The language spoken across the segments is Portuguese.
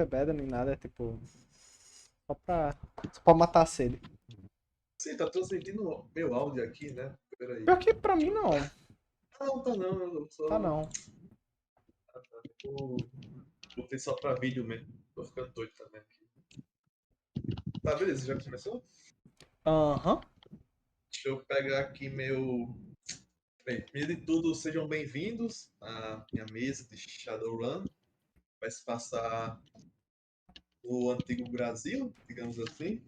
bebeda nem nada, é tipo. Só pra, só pra matar a sede. Você tá transmitindo meu áudio aqui, né? Peraí. Pior que pra mim não. Não, tá não, eu Tá só. não. Vou- Botei só pra vídeo mesmo. Tô ficando doido também aqui. Tá, beleza, já começou? Aham. Deixa eu pegar aqui meu. Bem, primeiro de tudo, sejam bem-vindos à minha mesa de Shadowrun. Vai se passar no antigo Brasil, digamos assim.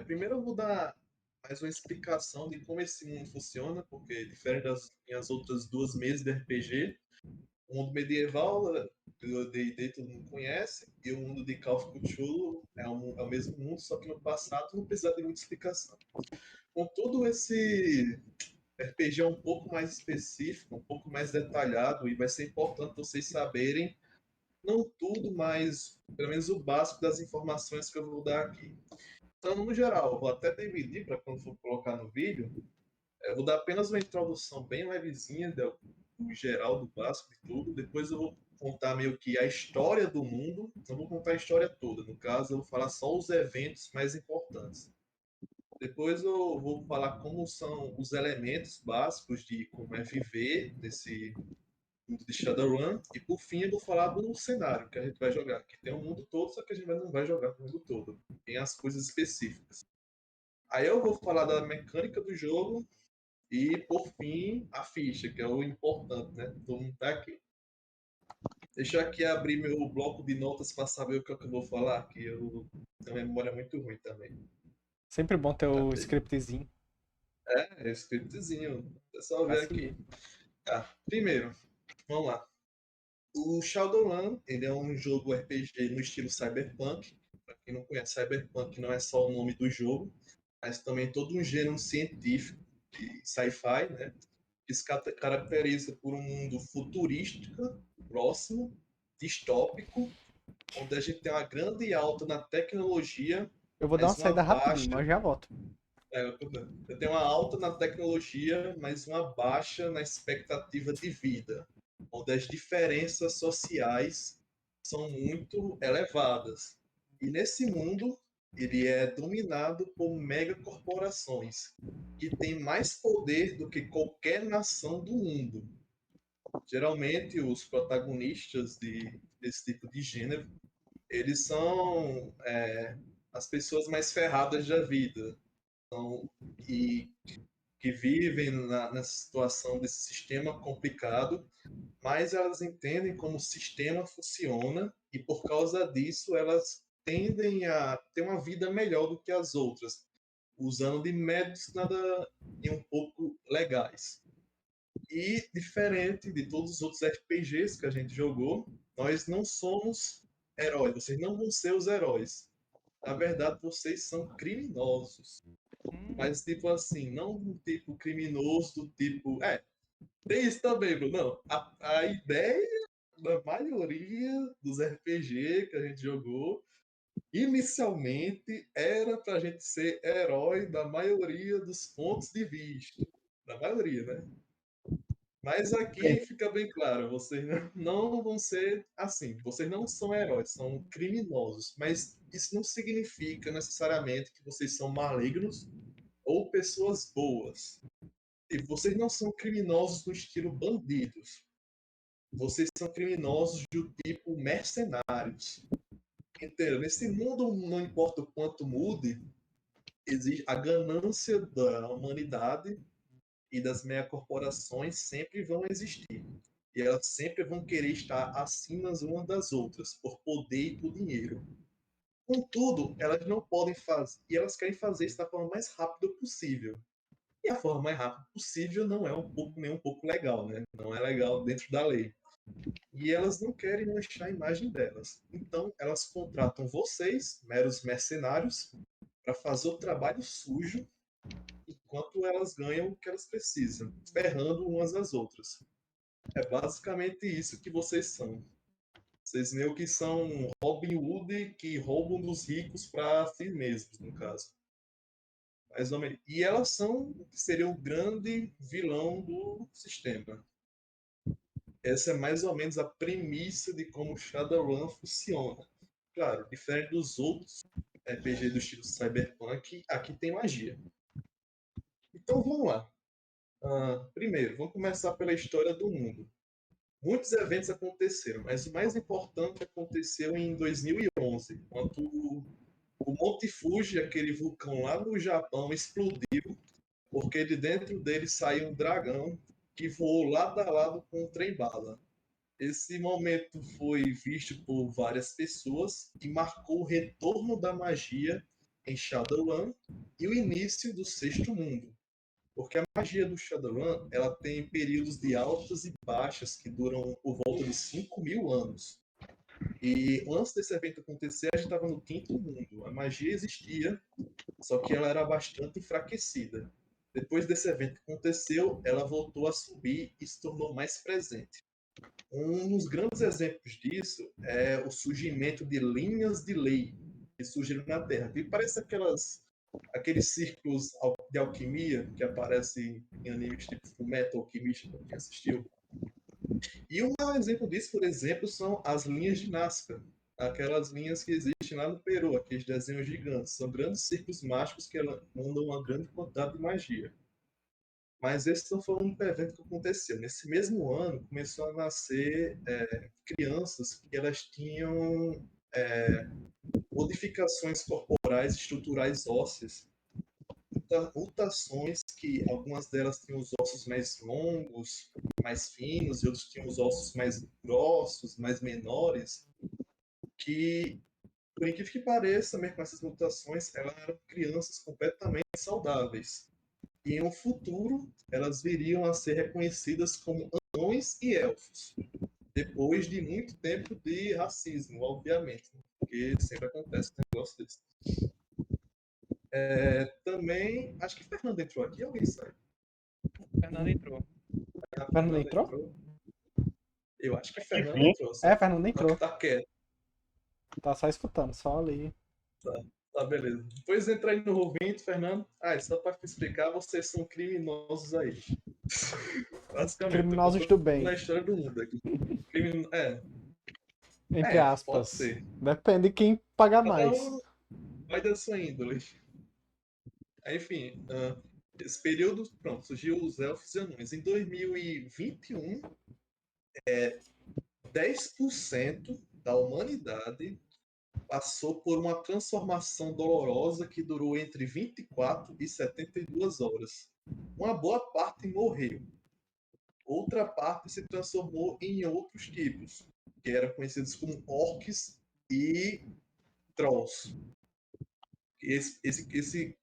Primeiro eu vou dar mais uma explicação de como esse mundo funciona, porque diferente das minhas outras duas mesas de RPG, o mundo medieval do D&D todo mundo conhece, e o mundo de Call of Cthulhu é o mesmo mundo, só que no passado não precisa de muita explicação. Contudo, esse RPG é um pouco mais específico, um pouco mais detalhado, e vai ser importante vocês saberem, não tudo, mas pelo menos o básico das informações que eu vou dar aqui. Então, no geral, eu vou até dividir para quando for colocar no vídeo, eu vou dar apenas uma introdução bem levezinha do geral, do básico de tudo. Depois eu vou contar meio que a história do mundo. Não vou contar a história toda. No caso, eu vou falar só os eventos mais importantes. Depois eu vou falar como são os elementos básicos de como é viver nesse mundo de Shadowrun. E por fim eu vou falar do cenário que a gente vai jogar. Que tem o mundo todo, só que a gente não vai jogar o mundo todo. Tem as coisas específicas. Aí eu vou falar da mecânica do jogo e, por fim, a ficha, que é o importante, né? Todo mundo tá aqui. Deixa eu aqui abrir meu bloco de notas para saber o que, é que eu vou falar, que eu tenho uma memória muito ruim também. Sempre bom ter o Cadê? scriptzinho É scriptzinho. É só pra ver aqui. seguir. Tá, primeiro, vamos lá. O Shadowrun, ele é um jogo RPG no estilo Cyberpunk. Para quem não conhece, Cyberpunk não é só o nome do jogo, mas também todo um gênero científico de sci-fi, né? Que se caracteriza por um mundo futurístico, próximo, distópico, onde a gente tem uma grande alta na tecnologia, Eu vou dar uma mas uma saída rapidinho, baixa. mas já volto. Eu tenho uma alta na tecnologia, mas uma baixa na expectativa de vida, onde as diferenças sociais são muito elevadas. E nesse mundo, ele é dominado por megacorporações, que têm mais poder do que qualquer nação do mundo. Geralmente, os protagonistas desse tipo de gênero, eles são as pessoas mais ferradas da vida, são, e que vivem nessa situação desse sistema complicado, mas elas entendem como o sistema funciona e por causa disso elas tendem a ter uma vida melhor do que as outras, usando de métodos nada e um pouco legais. E diferente de todos os outros RPGs que a gente jogou, nós não somos heróis, vocês não vão ser os heróis. Na verdade, vocês são criminosos. Mas, tipo assim, não um tipo criminoso do tipo. Tem isso também, Bruno. Não. A ideia da maioria dos RPG que a gente jogou, inicialmente, era pra gente ser herói da maioria dos pontos de vista. Da maioria, né? Mas aqui fica bem claro, vocês não vão ser assim. Vocês não são heróis, são criminosos. Mas isso não significa necessariamente que vocês são malignos ou pessoas boas. E vocês não são criminosos no estilo bandidos. Vocês são criminosos do tipo mercenários. Entendeu? Nesse mundo, não importa o quanto mude, existe a ganância da humanidade e das megacorporações sempre vão existir. E elas sempre vão querer estar acima umas das outras, por poder e por dinheiro. Contudo, elas não podem fazer, e elas querem fazer isso da forma mais rápida possível. E a forma mais rápida possível não é nem um pouco legal, né? Não é legal dentro da lei. E elas não querem manchar a imagem delas. Então, elas contratam vocês, meros mercenários, para fazer o trabalho sujo, enquanto elas ganham o que elas precisam, ferrando umas às outras. É basicamente isso que vocês são. Vocês meio que são Robin Hood que roubam dos ricos para si mesmos, no caso. Mais ou menos. E elas são o que seria o grande vilão do sistema. Essa é mais ou menos a premissa de como Shadowrun funciona. Claro, diferente dos outros RPG do estilo Cyberpunk, aqui tem magia. Então vamos lá. Primeiro, vamos começar pela história do mundo. Muitos eventos aconteceram, mas o mais importante aconteceu em 2011, quando o Monte Fuji, aquele vulcão lá no Japão, explodiu, porque de dentro dele saiu um dragão que voou lado a lado com um trem-bala. Esse momento foi visto por várias pessoas e marcou o retorno da magia em Shadowrun e o início do Sexto Mundo. Porque a magia do Shadowrun, ela tem períodos de altas e baixas que duram por volta de 5.000 anos. E antes desse evento acontecer, a gente estava no Quinto Mundo. A magia existia, só que ela era bastante enfraquecida. Depois desse evento que aconteceu, ela voltou a subir e se tornou mais presente. Um dos grandes exemplos disso é o surgimento de linhas de lei que surgiram na Terra. E parece aqueles círculos de alquimia que aparecem em animes tipo Fullmetal Alchemist, para quem assistiu. E um mau exemplo disso, por exemplo, são as linhas de Nazca. Aquelas linhas que existem lá no Peru, aqueles desenhos gigantes. São grandes círculos mágicos que mandam uma grande quantidade de magia. Mas esse estou falando do evento que aconteceu. Nesse mesmo ano, começou a nascer crianças que elas tinham modificações corporais, estruturais ósseas, mutações que algumas delas tinham os ossos mais longos, mais finos, e outros tinham os ossos mais grossos, mais menores, que, por incrível que pareça, mesmo com essas mutações, elas eram crianças completamente saudáveis. E em um futuro, elas viriam a ser reconhecidas como anões e elfos, depois de muito tempo de racismo, obviamente, porque sempre acontece um negócio desse. Também, acho que Fernando entrou aqui, alguém sabe? Fernando entrou. Fernando entrou? Eu acho que Fernando entrou. Sabe? Fernando entrou. Tá quieto. Tá só escutando, só ali. Tá, beleza. Depois entra aí no ouvinte, Fernando. Só pra explicar, vocês são criminosos aí. Basicamente. Criminosos do bem. Na história do mundo aqui. Entre aspas. Pode ser. Depende de quem paga mais. Vai da sua índole. Enfim, esse período, pronto, surgiu os elfos e anões. Em 2021, 10% da humanidade passou por uma transformação dolorosa que durou entre 24 e 72 horas. Uma boa parte morreu. Outra parte se transformou em outros tipos, que eram conhecidos como orcs e trolls. Esse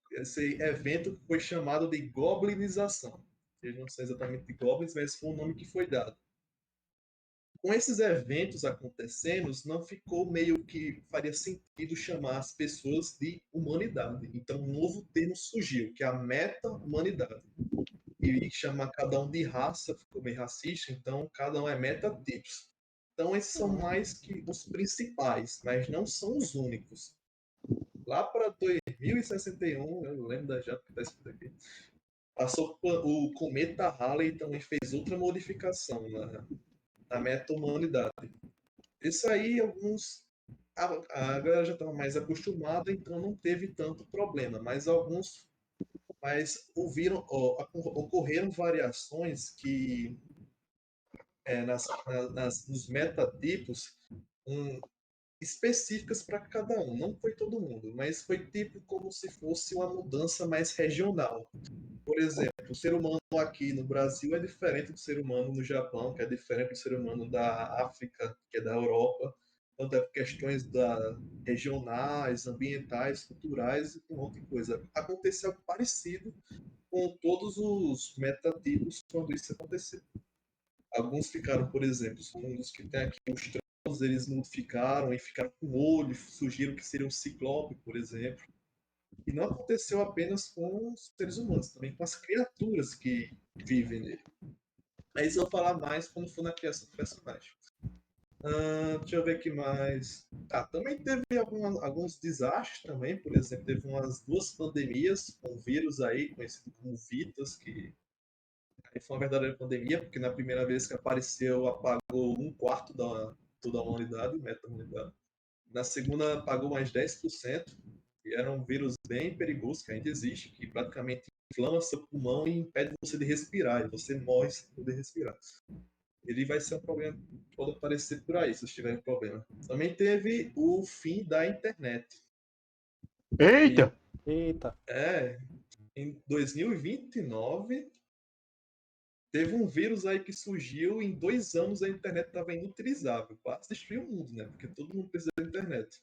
evento foi chamado de goblinização. Eles não são exatamente goblins, mas foi o nome que foi dado. Com esses eventos acontecendo, não ficou meio que faria sentido chamar as pessoas de humanidade. Então, um novo termo surgiu, que é a meta-humanidade. E chamar cada um de raça ficou meio racista, então cada um é metatipos. Então, esses são mais que os principais, mas não são os únicos. Lá para 2061, eu lembro da japa que está escrito aqui, passou o cometa Halley também fez outra modificação na meta-humanidade. Isso aí, a galera já estava mais acostumada, então não teve tanto problema, mas ocorreram variações que nos metatipos específicas para cada um. Não foi todo mundo, mas foi tipo como se fosse uma mudança mais regional. Por exemplo, o ser humano aqui no Brasil é diferente do ser humano no Japão, que é diferente do ser humano da África, que é da Europa. Tanto é por questões regionais, ambientais, culturais e um monte de coisa. Aconteceu algo parecido com todos os metatipos quando isso aconteceu. Alguns ficaram, por exemplo, um dos que tem aqui os trolls, eles modificaram e ficaram com olho, surgiram que seriam um ciclope, por exemplo. E não aconteceu apenas com os seres humanos, também com as criaturas que vivem nele. Mas eu vou falar mais quando for na criação do personagem. Deixa eu ver aqui mais. Também teve alguns desastres também, por exemplo, teve umas 2 pandemias com vírus aí, conhecido como Vitas, que que foi uma verdadeira pandemia, porque na primeira vez que apareceu, apagou um quarto da toda a humanidade, metade da humanidade. Na segunda, apagou mais 10%, e era um vírus bem perigoso, que ainda existe, que praticamente inflama seu pulmão e impede você de respirar, e você morre sem poder respirar. Ele vai ser um problema, pode aparecer por aí, se vocês tiverem problema. Também teve o fim da internet. Eita! Eita. Em 2029, teve um vírus aí que surgiu, em 2 anos a internet estava inutilizável, quase destruiu o mundo, né? Porque todo mundo precisa da internet.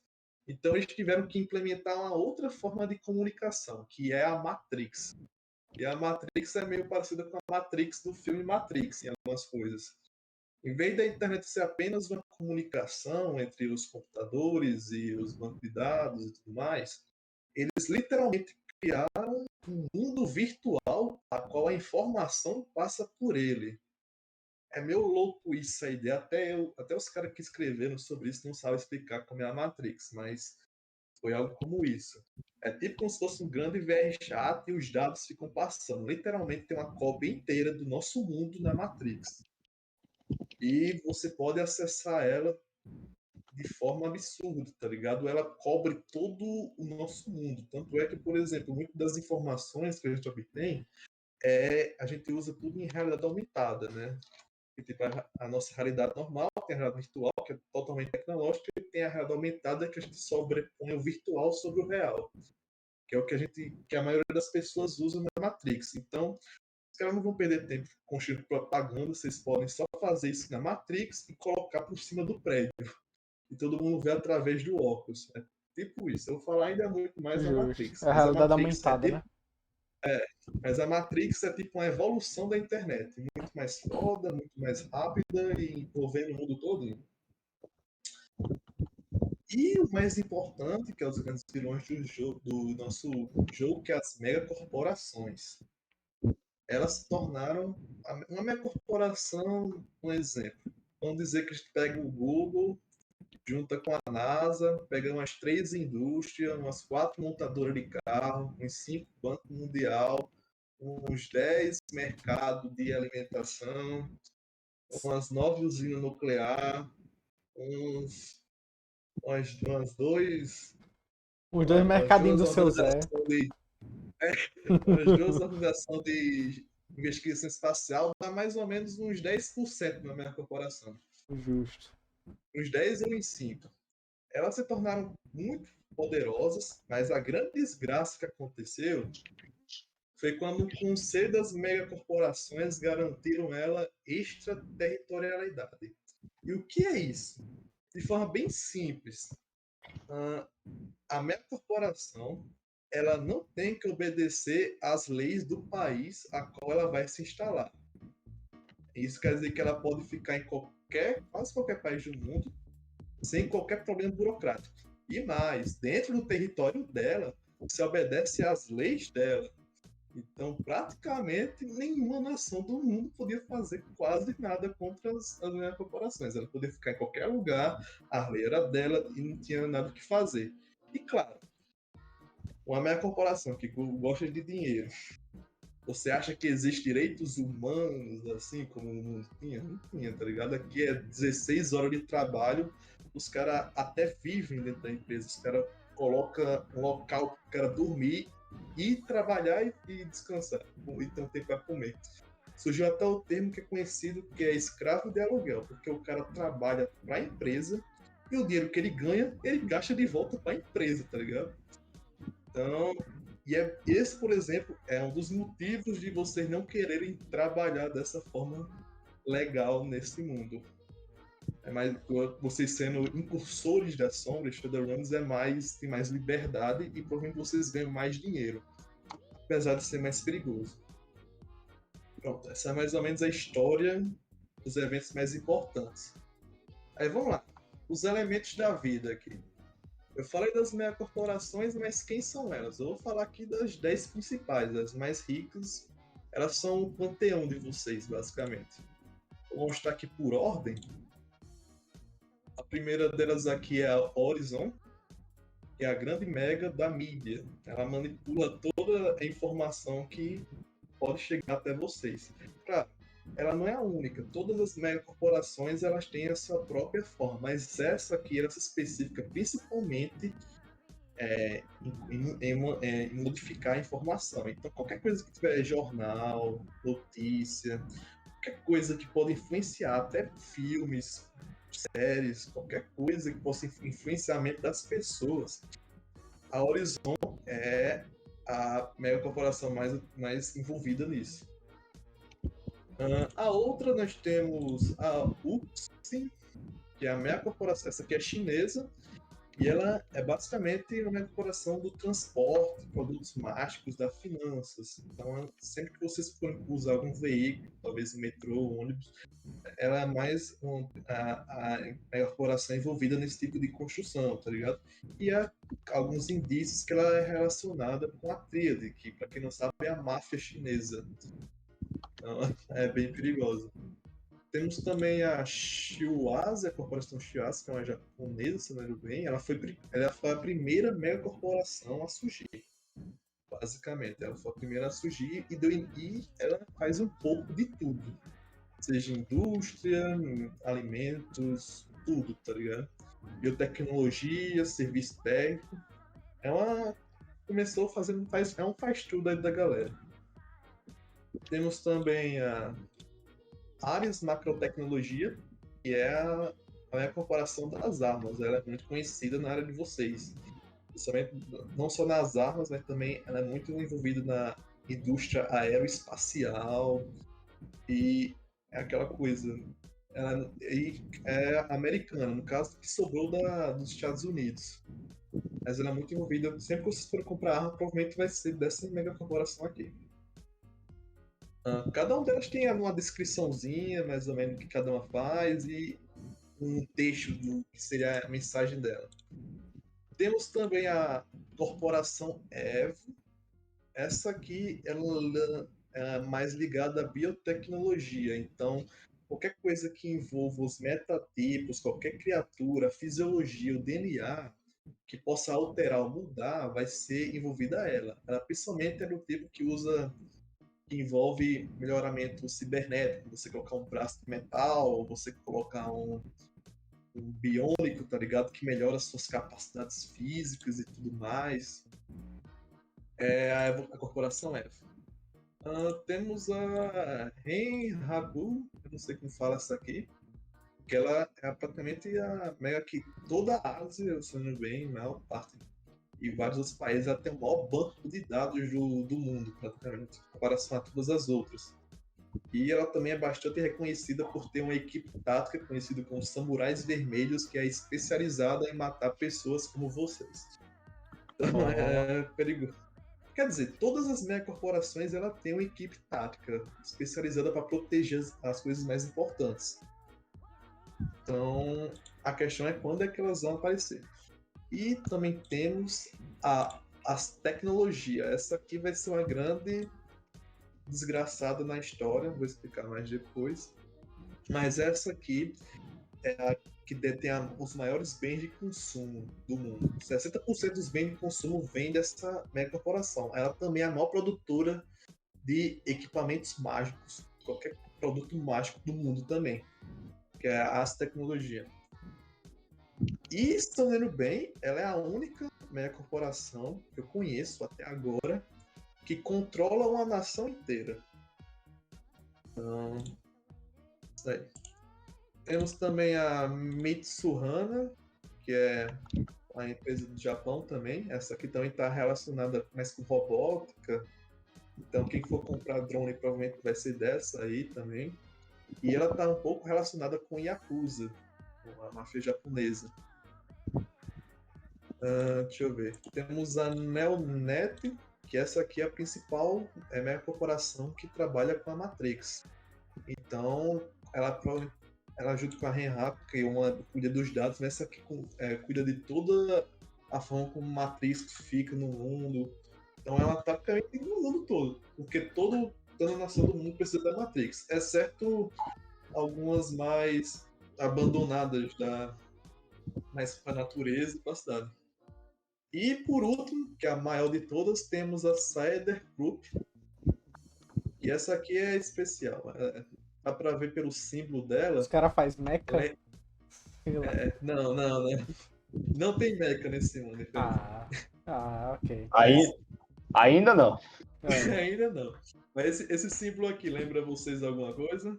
Então eles tiveram que implementar uma outra forma de comunicação, que é a Matrix. E a Matrix é meio parecida com a Matrix do filme Matrix, em algumas coisas. Em vez da internet ser apenas uma comunicação entre os computadores e os bancos de dados e tudo mais, eles literalmente criaram um mundo virtual a qual a informação passa por ele. É meio louco isso, a ideia. Até os caras que escreveram sobre isso não sabem explicar como é a Matrix, mas foi algo como isso. É tipo como se fosse um grande VR-chat e os dados ficam passando. Literalmente tem uma cópia inteira do nosso mundo na Matrix. E você pode acessar ela de forma absurda, tá ligado? Ela cobre todo o nosso mundo. Tanto é que, por exemplo, muitas das informações que a gente obtém, a gente usa tudo em realidade aumentada, né? E, tipo, a nossa realidade normal tem a realidade virtual, que é totalmente tecnológica, e tem a realidade aumentada, que a gente sobrepõe o virtual sobre o real, que é o que a maioria das pessoas usa na Matrix. Então, os caras não vão perder tempo construindo propaganda, vocês podem só fazer isso na Matrix e colocar por cima do prédio. E todo mundo vê através do óculos. É tipo isso. Eu vou falar ainda muito mais da Justo. Matrix. É a Mas a realidade Matrix aumentada, tipo, né? mas a Matrix é tipo uma evolução da internet. Muito mais foda, muito mais rápida e envolvendo o mundo todo. E o mais importante, que é os grandes vilões do nosso jogo, que é as megacorporações. Elas se tornaram uma megacorporação, um exemplo. Vamos dizer que a gente pega o Google, junta com a NASA, pega umas 3 indústrias, umas 4 montadoras de carro, uns 5 bancos mundial, uns 10 mercados de alimentação, umas 9 usinas nucleares, umas Os dois mercadinhos do seu Zé. As duas organizações de investigação espacial dá mais ou menos uns 10% na minha corporação. Justo. Uns 10 ou uns 5. Elas se tornaram muito poderosas, mas a grande desgraça que aconteceu foi quando o conselho das megacorporações garantiram ela extraterritorialidade. E o que é isso? De forma bem simples, a megacorporação ela não tem que obedecer às leis do país a qual ela vai se instalar. Isso quer dizer que ela pode ficar em quase qualquer país do mundo, sem qualquer problema burocrático. E mais, dentro do território dela, se obedece às leis dela. Então, praticamente, nenhuma nação do mundo podia fazer quase nada contra as corporações. Ela podia ficar em qualquer lugar, a lei era dela e não tinha nada o que fazer. E claro, uma mega corporação que gosta de dinheiro, você acha que existe direitos humanos, assim, como não tinha? Não tinha, tá ligado? Aqui é 16 horas de trabalho, os caras até vivem dentro da empresa, os caras colocam um local para o cara dormir e trabalhar e descansar, e ter um tempo para comer. Surgiu até o termo que é conhecido, que é escravo de aluguel, porque o cara trabalha para a empresa e o dinheiro que ele ganha, ele gasta de volta para a empresa, tá ligado? Então, esse, por exemplo, é um dos motivos de vocês não quererem trabalhar dessa forma legal nesse mundo. É mais, vocês sendo incursores das sombras, Shadowrunners tem mais liberdade e provavelmente vocês ganham mais dinheiro, apesar de ser mais perigoso. Pronto, essa é mais ou menos a história dos eventos mais importantes. Aí vamos lá, os elementos da vida aqui. Eu falei das megacorporações, mas quem são elas? Eu vou falar aqui das 10 principais, as mais ricas. Elas são o panteão de vocês, basicamente. Vou mostrar aqui por ordem. A primeira delas aqui é a Horizon, que é a grande mega da mídia. Ela manipula toda a informação que pode chegar até vocês. Claro, ela não é a única. Todas as megacorporações elas têm a sua própria forma, mas essa aqui ela se especifica principalmente em modificar a informação. Então, qualquer coisa que tiver jornal, notícia, qualquer coisa que pode influenciar, até filmes, séries, qualquer coisa que possa influenciar a mente das pessoas, a Horizon é a megacorporação mais envolvida nisso. A outra nós temos a Uxin, que é a megacorporação, essa aqui é chinesa, e ela é basicamente uma megacorporação do transporte, produtos mágicos, das finanças. Então, sempre que vocês forem usar algum veículo, talvez um metrô, ônibus, ela é mais a megacorporação envolvida nesse tipo de construção, tá ligado? E há alguns indícios que ela é relacionada com a Tríade, que, para quem não sabe, é a máfia chinesa. Então, é bem perigosa. Temos também a Shiwase, a corporação Shiwase, que é uma japonesa, se não me engano bem. Ela foi a primeira megacorporação a surgir, basicamente. Ela foi a primeira a surgir e ela faz um pouco de tudo. Seja indústria, alimentos, tudo, tá ligado? Biotecnologia, serviço técnico. Ela começou fazendo, faz tudo aí da galera. Temos também a Ares Macrotecnologia, que é a corporação das armas. Ela é muito conhecida na área de vocês. Principalmente, não só nas armas, mas também ela é muito envolvida na indústria aeroespacial e é aquela coisa. Ela é americana, no caso, que sobrou dos Estados Unidos. Mas ela é muito envolvida. Sempre que vocês forem comprar arma, provavelmente vai ser dessa megacorporação aqui. Cada uma delas tem uma descriçãozinha, mais ou menos, do que cada uma faz e um texto do que seria a mensagem dela. Temos também a Corporação Evo. Essa aqui ela é mais ligada à biotecnologia, então qualquer coisa que envolva os metatipos, qualquer criatura, a fisiologia, o DNA, que possa alterar ou mudar, vai ser envolvida a ela. Ela principalmente é do tipo que envolve melhoramento cibernético, você colocar um braço de metal, você colocar um biônico, tá ligado? Que melhora suas capacidades físicas e tudo mais. É a corporação F. Temos a Renhabu, eu não sei como fala essa aqui, que ela é praticamente a mega que toda a Ásia, se não me bem, a maior parte e vários outros países, ela tem o maior banco de dados do mundo, praticamente, em comparação a todas as outras. E ela também é bastante reconhecida por ter uma equipe tática conhecida como Samurais Vermelhos, que é especializada em matar pessoas como vocês. Então é perigoso. Quer dizer, todas as megacorporações ela tem uma equipe tática especializada para proteger as coisas mais importantes. Então a questão é quando é que elas vão aparecer. E também temos as tecnologias. Essa aqui vai ser uma grande desgraçada na história, vou explicar mais depois. Mas essa aqui é a que detém os maiores bens de consumo do mundo. 60% dos bens de consumo vem dessa megacorporação. Ela também é a maior produtora de equipamentos mágicos, qualquer produto mágico do mundo também, que é a As Tecnologia. E, estão vendo bem, ela é a única megacorporação que eu conheço até agora que controla uma nação inteira. Então, isso aí. Temos também a Mitsuhana, que é uma empresa do Japão também. Essa aqui também está relacionada mais com robótica. Então, quem for comprar drone provavelmente vai ser dessa aí também. E ela está um pouco relacionada com Yakuza, com a máfia japonesa. Deixa eu ver. Temos a Nelnet, que essa aqui é a principal megacorporação que trabalha com a Matrix. Então, ela junto com a Renhap, que uma cuida dos dados, mas essa aqui cuida de toda a forma como a Matrix fica no mundo. Então ela tá praticamente no mundo todo, porque toda nação do mundo precisa da Matrix, exceto algumas mais abandonadas, mais para a natureza e para a cidade. E por último, que é a maior de todas, temos a Cider Group, E essa aqui é especial. Dá pra ver pelo símbolo dela. Os caras fazem mecha. É- Sei lá. Não, não, não. Não tem mecha nesse mundo, infelizmente. Ok. Ainda não. É, Ainda não. Mas esse símbolo aqui lembra vocês alguma coisa?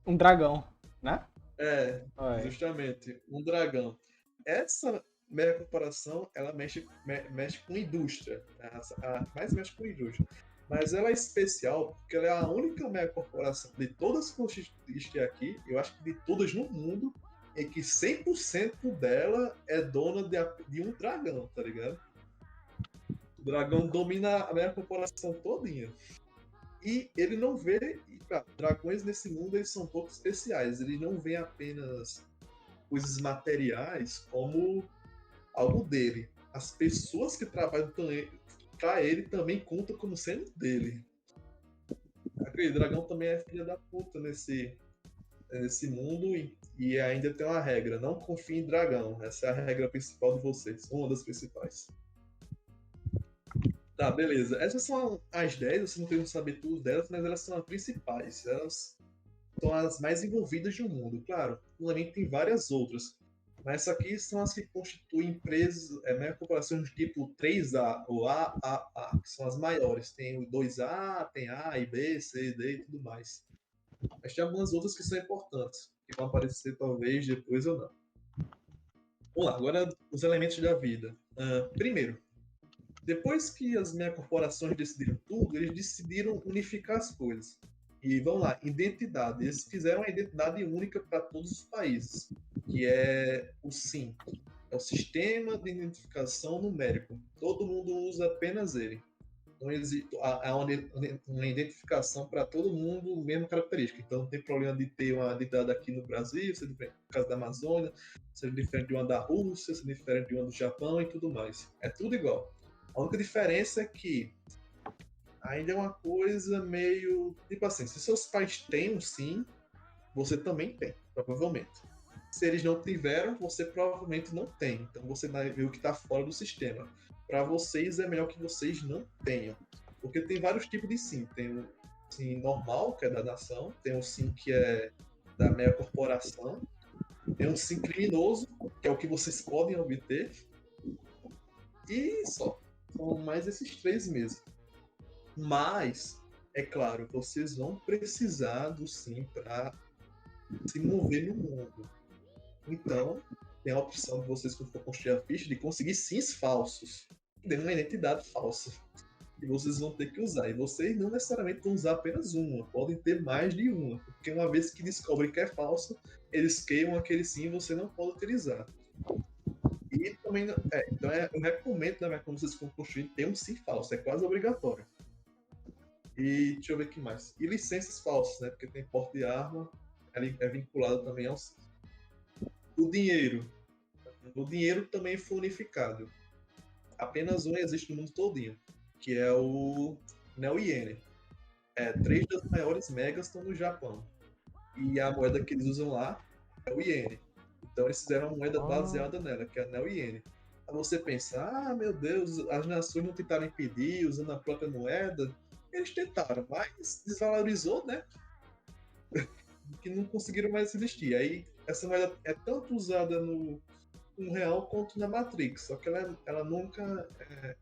um dragão, né? É, Olha. justamente, um dragão. Essa mega corporação, ela mexe com indústria. Mais mexe com indústria. Mas ela é especial porque ela é a única mega corporação de todas que existem aqui, eu acho que de todas no mundo, em que 100% dela é dona de um dragão, tá ligado? O dragão domina a mega corporação todinha. E ele não vê, e, cara, dragões nesse mundo eles são um pouco especiais. Ele não vê apenas coisas materiais como algo dele. As pessoas que trabalham para ele também contam como sendo dele. Aquele dragão também é filha da puta nesse mundo e ainda tem uma regra: não confie em dragão. Essa é a regra principal de vocês, uma das principais. Tá, beleza. Essas são as 10, vocês não precisam saber tudo delas, mas elas são as principais. Elas são as mais envolvidas no mundo. Claro, também tem várias outras. Mas essas aqui são as que constituem empresas, mega corporações tipo 3A ou AAA, que são as maiores. Tem o 2A, tem A e B, C, D e tudo mais. Mas tem algumas outras que são importantes, que vão aparecer talvez depois ou não. Vamos lá, agora os elementos da vida. Primeiro, depois que as megacorporações decidiram tudo, eles decidiram unificar as coisas. E vamos lá, identidade. Eles fizeram uma identidade única para todos os países, que é o SIM. É o Sistema de Identificação Numérico. Todo mundo usa apenas ele. Não existe uma identificação para todo mundo, mesma característica. Então não tem problema de ter uma identidade aqui no Brasil, ser diferente no caso da Amazônia, ser diferente de uma da Rússia, ser diferente de uma do Japão e tudo mais. É tudo igual. A única diferença é que ainda é uma coisa meio. Tipo assim, se seus pais têm um SIM, você também tem, provavelmente. Se eles não tiveram, você provavelmente não tem. Então você meio que está fora do sistema. Para vocês é melhor que vocês não tenham. Porque tem vários tipos de SIM. Tem o SIM normal, que é da nação. Tem o SIM que é da mega corporação. Tem um SIM criminoso, que é o que vocês podem obter. E só. São mais esses 3 mesmo. Mas, é claro, vocês vão precisar do SIM para se mover no mundo. Então, tem a opção de vocês, quando for construir a ficha, de conseguir SIMs falsos. Dando uma identidade falsa. E vocês vão ter que usar. E vocês não necessariamente vão usar apenas uma. Podem ter mais de uma. Porque uma vez que descobrem que é falso, eles queimam aquele SIM e você não pode utilizar. E também, então eu recomendo também quando vocês for construir, ter um SIM falso. É quase obrigatório. E deixa eu ver o que mais. E licenças falsas, né? Porque tem porte de arma, é vinculado também ao SIM. O dinheiro. O dinheiro também foi unificado. Apenas um existe no mundo todinho, que é o Neo-Iene. 3 das maiores megas estão no Japão. E a moeda que eles usam lá é o Iene. Então eles fizeram uma moeda baseada nela, que é a Neo-Iene. Aí você pensa, meu Deus, as nações não tentaram impedir usando a própria moeda. Eles tentaram, mas desvalorizou, né? Que não conseguiram mais existir. Aí essa moeda é tanto usada no real quanto na Matrix, só que ela nunca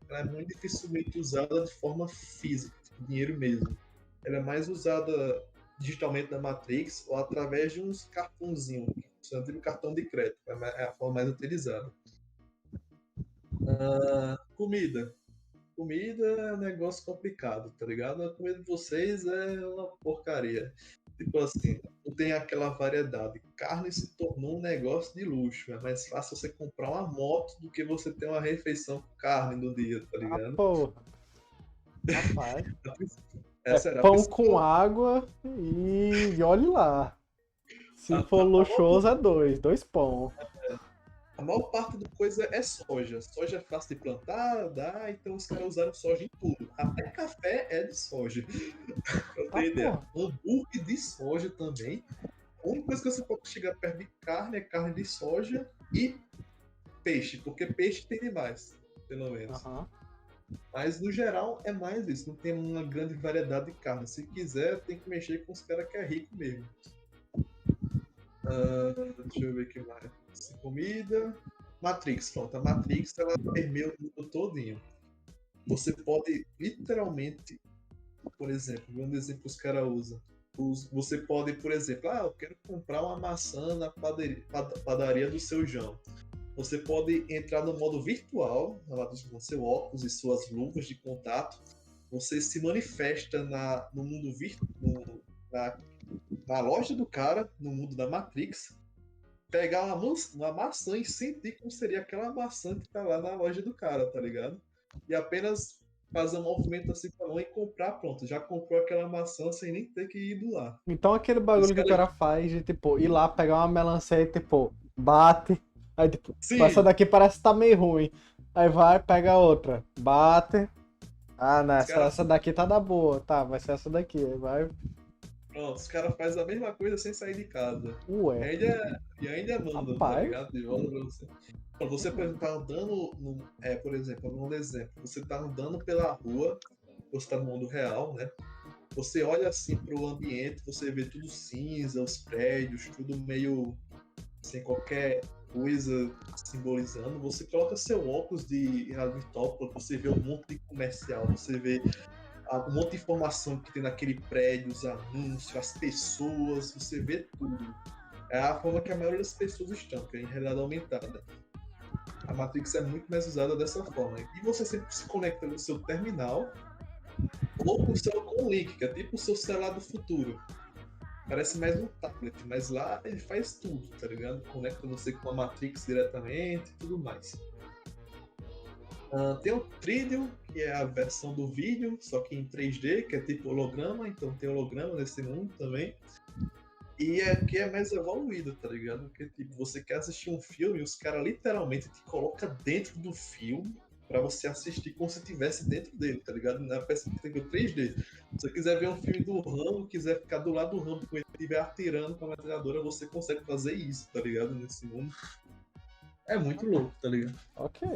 ela é muito dificilmente usada de forma física, dinheiro mesmo. Ela é mais usada digitalmente na Matrix ou através de uns cartãozinhos, um cartão de crédito, é a forma mais utilizada. Comida. Comida é um negócio complicado, tá ligado? A comida de vocês é uma porcaria. Tipo assim, não tem aquela variedade. Carne se tornou um negócio de luxo. É mais fácil você comprar uma moto do que você ter uma refeição com carne no dia, tá ligado? Porra. Rapaz. Essa era a Pão principal- com água e olhe lá. Se for luxuoso é 2 pão. A maior parte da coisa é soja. Soja é fácil de plantar, dá, então os caras usaram soja em tudo. Até café é de soja. Pra ter ideia. Hambúrguer de soja também. A única coisa que você pode chegar perto de carne é carne de soja e peixe, porque peixe tem demais, pelo menos. Aham. Mas no geral é mais isso, não tem uma grande variedade de carne. Se quiser, tem que mexer com os caras que é rico mesmo. Deixa eu ver o que mais. Comida. Matrix, pronto. A Matrix ela permeia o mundo todinho. Você pode literalmente, por exemplo, um exemplo que os caras usam. Você pode, por exemplo, eu quero comprar uma maçã na padaria do seu João. Você pode entrar no modo virtual, com seu óculos e suas luvas de contato. Você se manifesta no mundo virtual, na loja do cara, no mundo da Matrix, pegar uma maçã e sentir como seria aquela maçã que tá lá na loja do cara, tá ligado? E apenas fazer um movimento assim com a mão e comprar, pronto. Já comprou aquela maçã sem nem ter que ir lá. Então aquele Os bagulho que o caras- cara faz de, tipo, ir lá pegar uma melancia e, tipo, bate. Aí, tipo, Sim. essa daqui parece que tá meio ruim. Aí vai, pega outra. Bate. Ah, não, Os caras- essa daqui tá da boa. Tá, vai ser essa daqui. Aí vai. Pronto, os caras fazem a mesma coisa sem sair de casa. Ué. E ainda mandam, tá Rapaz. ligado? De volta pra você. Quando você, por exemplo, tá andando, por exemplo, um exemplo, você tá andando pela rua, você tá no mundo real, né? Você olha assim pro ambiente, você vê tudo cinza, os prédios, tudo meio sem qualquer coisa simbolizando. Você coloca seu óculos de realidade, você vê um monte de comercial, você vê um monte de informação que tem naquele prédio, os anúncios, as pessoas, você vê tudo. É a forma que a maioria das pessoas estão, que é em realidade aumentada. A Matrix é muito mais usada dessa forma. E você sempre se conecta no seu terminal ou com o link, que é tipo o seu celular do futuro. Parece mais um tablet, mas lá ele faz tudo, tá ligado? Conecta você com a Matrix diretamente e tudo mais. Tem o Tridium, que é a versão do vídeo, só que em 3D, que é tipo holograma, então tem holograma nesse mundo também. E aqui é mais evoluído, tá ligado? Porque tipo, você quer assistir um filme e os caras literalmente te colocam dentro do filme pra você assistir como se estivesse dentro dele, tá ligado? Na perspectiva 3D. Se você quiser ver um filme do Rambo, quiser ficar do lado do Rambo quando ele estiver atirando com a metralhadora, você consegue fazer isso, tá ligado? Nesse mundo. É muito louco, tá ligado? Ok.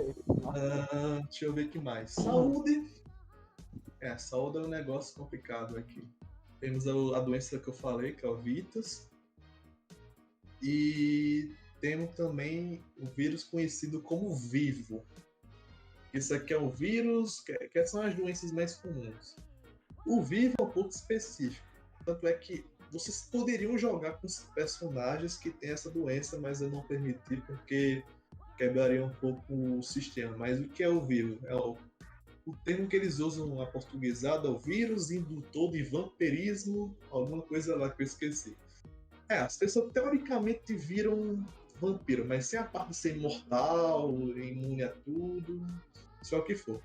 Deixa eu ver o que mais. Saúde. Saúde é um negócio complicado aqui. Temos a doença que eu falei, que é o Vitas. E temos também o vírus conhecido como Vivo. Isso aqui é o vírus, que são as doenças mais comuns. O Vivo é um pouco específico. Tanto é que vocês poderiam jogar com os personagens que têm essa doença, mas eu não permiti porque quebraria um pouco o sistema. Mas o que é o vírus? O termo que eles usam aportuguesado é o vírus indutor de vampirismo, alguma coisa lá que eu esqueci. As pessoas teoricamente viram vampiro, mas sem a parte de ser imortal, imune a tudo, só o que for.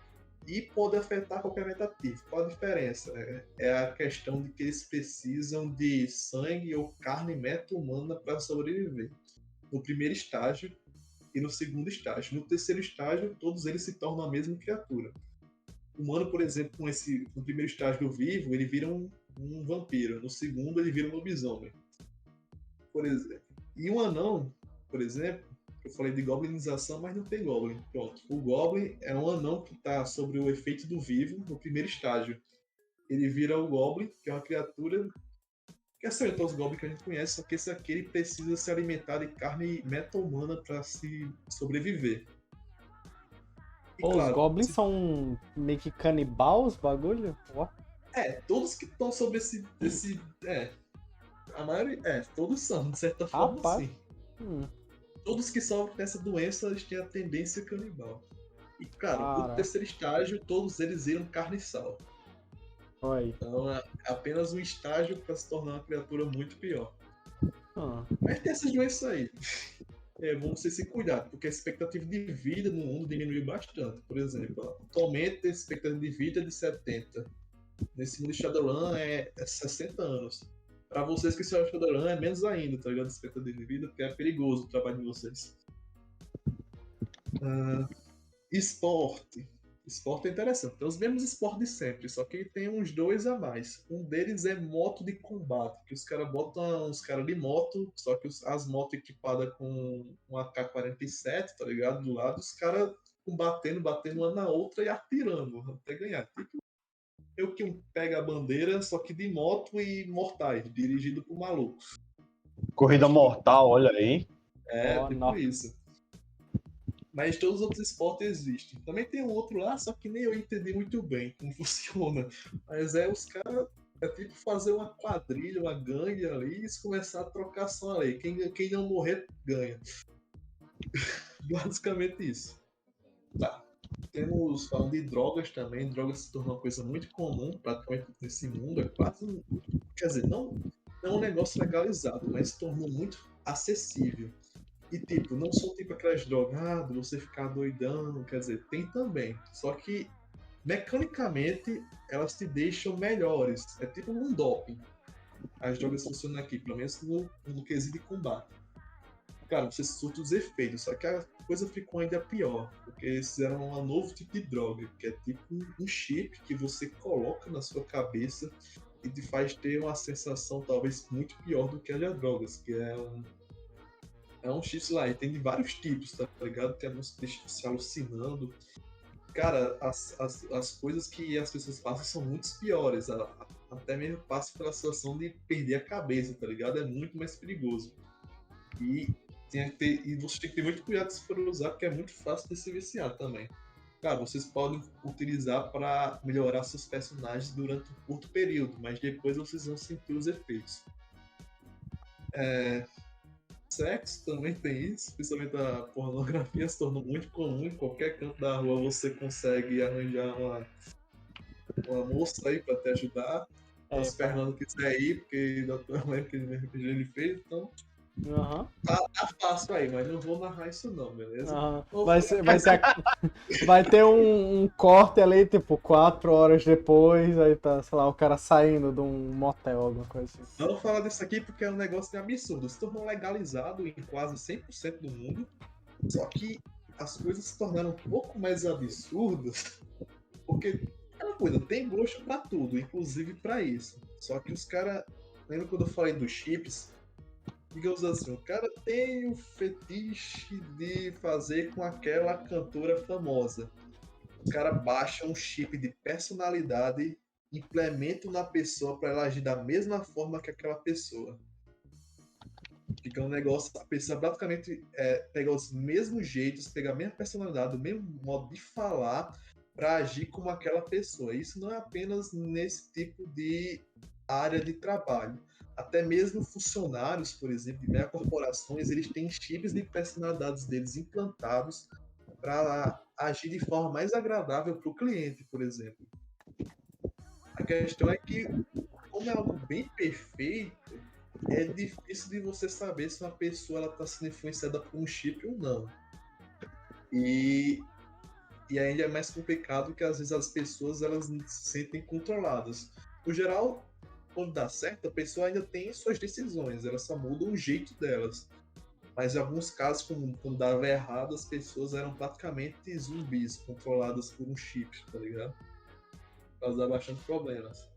E pode afetar qualquer metativo. Qual a diferença? É a questão de que eles precisam de sangue ou carne meta-humana para sobreviver. No primeiro estágio e no segundo estágio. No terceiro estágio, todos eles se tornam a mesma criatura. O humano, por exemplo, no primeiro estágio do vivo, ele vira um vampiro. No segundo, ele vira um lobisomem. Por exemplo. E um anão, por exemplo, eu falei de goblinização, mas não tem goblin. Pronto. O goblin é um anão que está sobre o efeito do vivo no primeiro estágio. Ele vira o goblin, que é uma criatura que acertou os goblins que a gente conhece, só que esse aqui ele precisa se alimentar de carne meta-humana para se sobreviver. E, Os claro, goblins são meio que canibais, bagulho? Ó. todos que estão sobre a maioria, todos são, de certa forma, Rapaz. sim. Hum. Todos que sofrem dessa doença, eles têm a tendência canibal. E, cara, no terceiro estágio, todos eles viram carne e sal. Oi. Então, é apenas um estágio para se tornar uma criatura muito pior. Ah. Mas tem essas doenças aí. Bom você se cuidar, porque a expectativa de vida no mundo diminuiu bastante. Por exemplo, atualmente a expectativa de vida é de 70. Nesse mundo de Shadowrun é 60 anos. Pra vocês que são Shadowrun é menos ainda, tá ligado? A expectativa de vida, porque é perigoso o trabalho de vocês. Esporte. Esporte é interessante. Tem os mesmos esportes de sempre, só que tem uns dois a mais. Um deles é moto de combate, que os caras botam uns caras de moto, só que as motos equipadas com um AK-47, tá ligado? Do lado, os caras batendo uma na outra e atirando até ganhar. Tipo, eu que pega a bandeira, só que de moto e mortais, dirigido por malucos. Corrida mortal, olha aí. Ó, Tipo não. isso. Mas todos os outros esportes existem. Também tem um outro lá, só que nem eu entendi muito bem como funciona. Mas os caras. É tipo fazer uma quadrilha, uma gangue ali e eles começar a trocação ali. Quem não morrer, ganha. Basicamente isso. Tá. Temos, falando de drogas também, drogas se tornou uma coisa muito comum praticamente nesse mundo. É quase um. Quer dizer, não é um negócio legalizado, mas se tornou muito acessível. E tipo, não são tipo aquelas drogas, de você ficar doidão, quer dizer, tem também. Só que mecanicamente elas te deixam melhores. É tipo um doping. As drogas funcionam aqui, pelo menos no quesito de combate. Cara, você surta os efeitos, só que a coisa ficou ainda pior, porque eles fizeram um novo tipo de droga, que é tipo um chip que você coloca na sua cabeça e te faz ter uma sensação talvez muito pior do que a de drogas, que é um chip lá, e tem de vários tipos, tá ligado? Que alguns deixam se alucinando. Cara, as coisas que as pessoas passam são muito piores, até mesmo passa pela situação de perder a cabeça, tá ligado? É muito mais perigoso. E você tem que ter muito cuidado se for usar, porque é muito fácil de se viciar também. Cara, vocês podem utilizar para melhorar seus personagens durante um curto período, mas depois vocês vão sentir os efeitos. Sexo também tem isso, principalmente a pornografia se tornou muito comum. Em qualquer canto da rua você consegue arranjar uma moça aí para te ajudar. É, Se Fernando quiser ir, porque eu lembro que ele fez, então Aham. tá fácil aí, mas não vou narrar isso não, beleza? Aham. Vou Vai ter um corte ali, tipo, 4 horas depois, aí tá, sei lá, o cara saindo de um motel, alguma coisa assim. Não vou falar disso aqui porque é um negócio de absurdo. Se tornou legalizado em quase 100% do mundo, só que as coisas se tornaram um pouco mais absurdas, porque aquela coisa, tem gosto pra tudo, inclusive pra isso. Só que os caras, lembra quando eu falei dos chips? Digamos assim, o cara tem o fetiche de fazer com aquela cantora famosa. O cara baixa um chip de personalidade, implementa na pessoa para ela agir da mesma forma que aquela pessoa. Fica um negócio, a pessoa praticamente pega os mesmos jeitos, pega a mesma personalidade, o mesmo modo de falar para agir como aquela pessoa. Isso não é apenas nesse tipo de área de trabalho. Até mesmo funcionários, por exemplo, de mega corporações, eles têm chips de personalidades deles implantados para agir de forma mais agradável para o cliente, por exemplo. A questão é que, como é algo bem perfeito, é difícil de você saber se uma pessoa está sendo influenciada por um chip ou não. E ainda é mais complicado que às vezes as pessoas elas se sentem controladas. No geral, quando dá certo, a pessoa ainda tem suas decisões, elas só mudam o jeito delas. Mas em alguns casos, quando dava errado, as pessoas eram praticamente zumbis, controladas por um chip, tá ligado? Causava bastante problemas.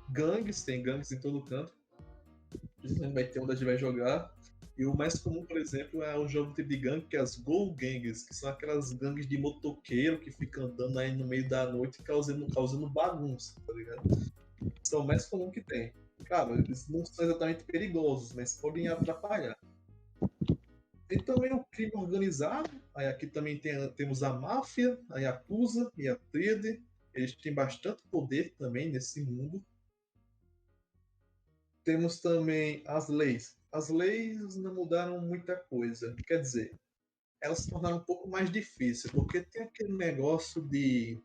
Gangues, tem gangues em todo canto. Vai ter onde a gente vai jogar. E o mais comum, por exemplo, é o jogo tipo de gangue, que é as Go Gangs, que são aquelas gangues de motoqueiro que ficam andando aí no meio da noite causando bagunça, tá ligado? São o mais comum que tem. Claro, eles não são exatamente perigosos, mas podem atrapalhar. Tem também o crime organizado, aí aqui também temos a máfia, a Yakuza e a Tríade. Eles têm bastante poder também nesse mundo. Temos também as leis. As leis não mudaram muita coisa. Quer dizer, elas se tornaram um pouco mais difíceis, porque tem aquele negócio de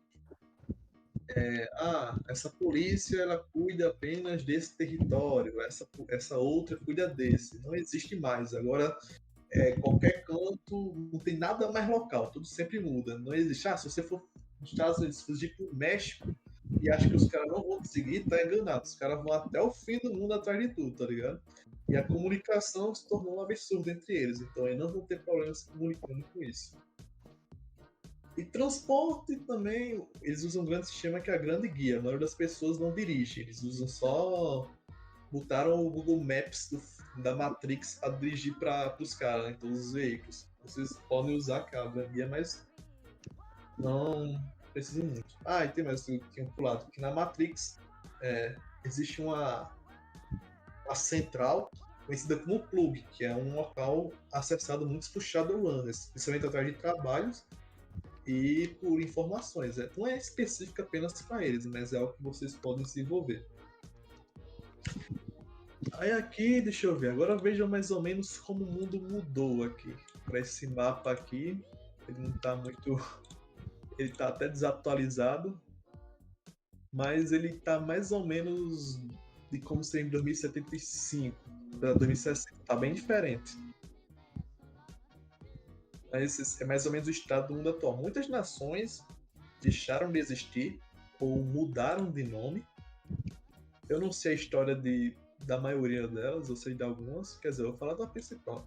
essa polícia ela cuida apenas desse território, essa outra cuida desse. Não existe mais. Agora, qualquer canto, não tem nada mais local, tudo sempre muda. Não existe. Se você for nos Estados Unidos, fugir para o México e acha que os caras não vão conseguir, tá enganado. Os caras vão até o fim do mundo atrás de tudo, tá ligado? E a comunicação se tornou um absurdo entre eles, então eles não vão ter problemas se comunicando com isso. E transporte também, eles usam um grande sistema que é a Grande Guia. A maioria das pessoas não dirige, eles usam só... Botaram o Google Maps da Matrix para dirigir para os caras, em todos os veículos. Vocês podem usar aquela guia, mas não precisam muito. Ah, e tem mais que eu tinha pulado, que na Matrix existe uma central conhecida como Plug, que é um local acessado muito por Shadowrunners, especialmente atrás de trabalhos e por informações. Não é específico apenas para eles, mas é algo que vocês podem se envolver. Aí aqui, deixa eu ver, agora vejam mais ou menos como o mundo mudou aqui. Para esse mapa aqui, ele não está muito... Ele está até desatualizado, mas ele está mais ou menos de como seria em 2075 para 2060. Está bem diferente. Mas esse é mais ou menos o estado do mundo atual. Muitas nações deixaram de existir ou mudaram de nome. Eu não sei a história da maioria delas, eu sei de algumas. Quer dizer, eu vou falar da principal.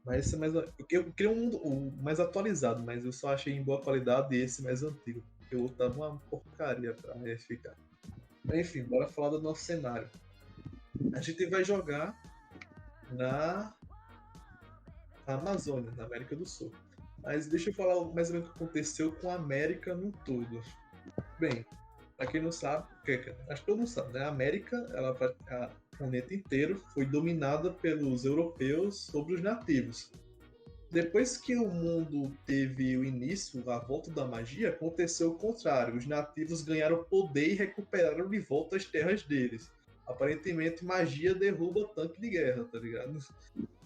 Mas esse é mais... Eu queria um mundo mais atualizado, mas eu só achei em boa qualidade esse mais antigo. Porque o outro tava uma porcaria pra ficar. Mas enfim, bora falar do nosso cenário. A gente vai jogar na Amazônia, na América do Sul. Mas deixa eu falar mais ou menos o que aconteceu com a América no todo. Bem, pra quem não sabe, acho que todo mundo sabe, né? A América, o planeta inteiro, foi dominada pelos europeus sobre os nativos. Depois que o mundo teve o início, a volta da magia, aconteceu o contrário. Os nativos ganharam poder e recuperaram de volta as terras deles. Aparentemente, magia derruba tanque de guerra, tá ligado?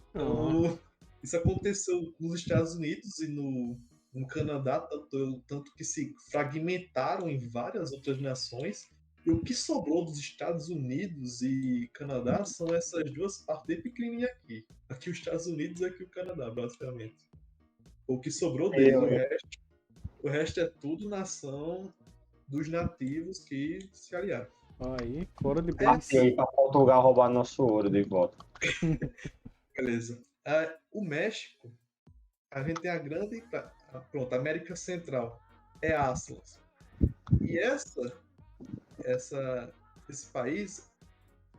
Então, isso aconteceu nos Estados Unidos e no Canadá, tanto que se fragmentaram em várias outras nações. E o que sobrou dos Estados Unidos e Canadá são essas duas partes bem pequenininhas aqui. Aqui os Estados Unidos e aqui o Canadá, basicamente. O que sobrou deles, o resto é tudo nação dos nativos que se aliaram. Aí, coro de Parti aí pra Portugal roubar nosso ouro de volta. Beleza. O México, a gente tem a grande... Pronto, América Central. É Atlas. E esse país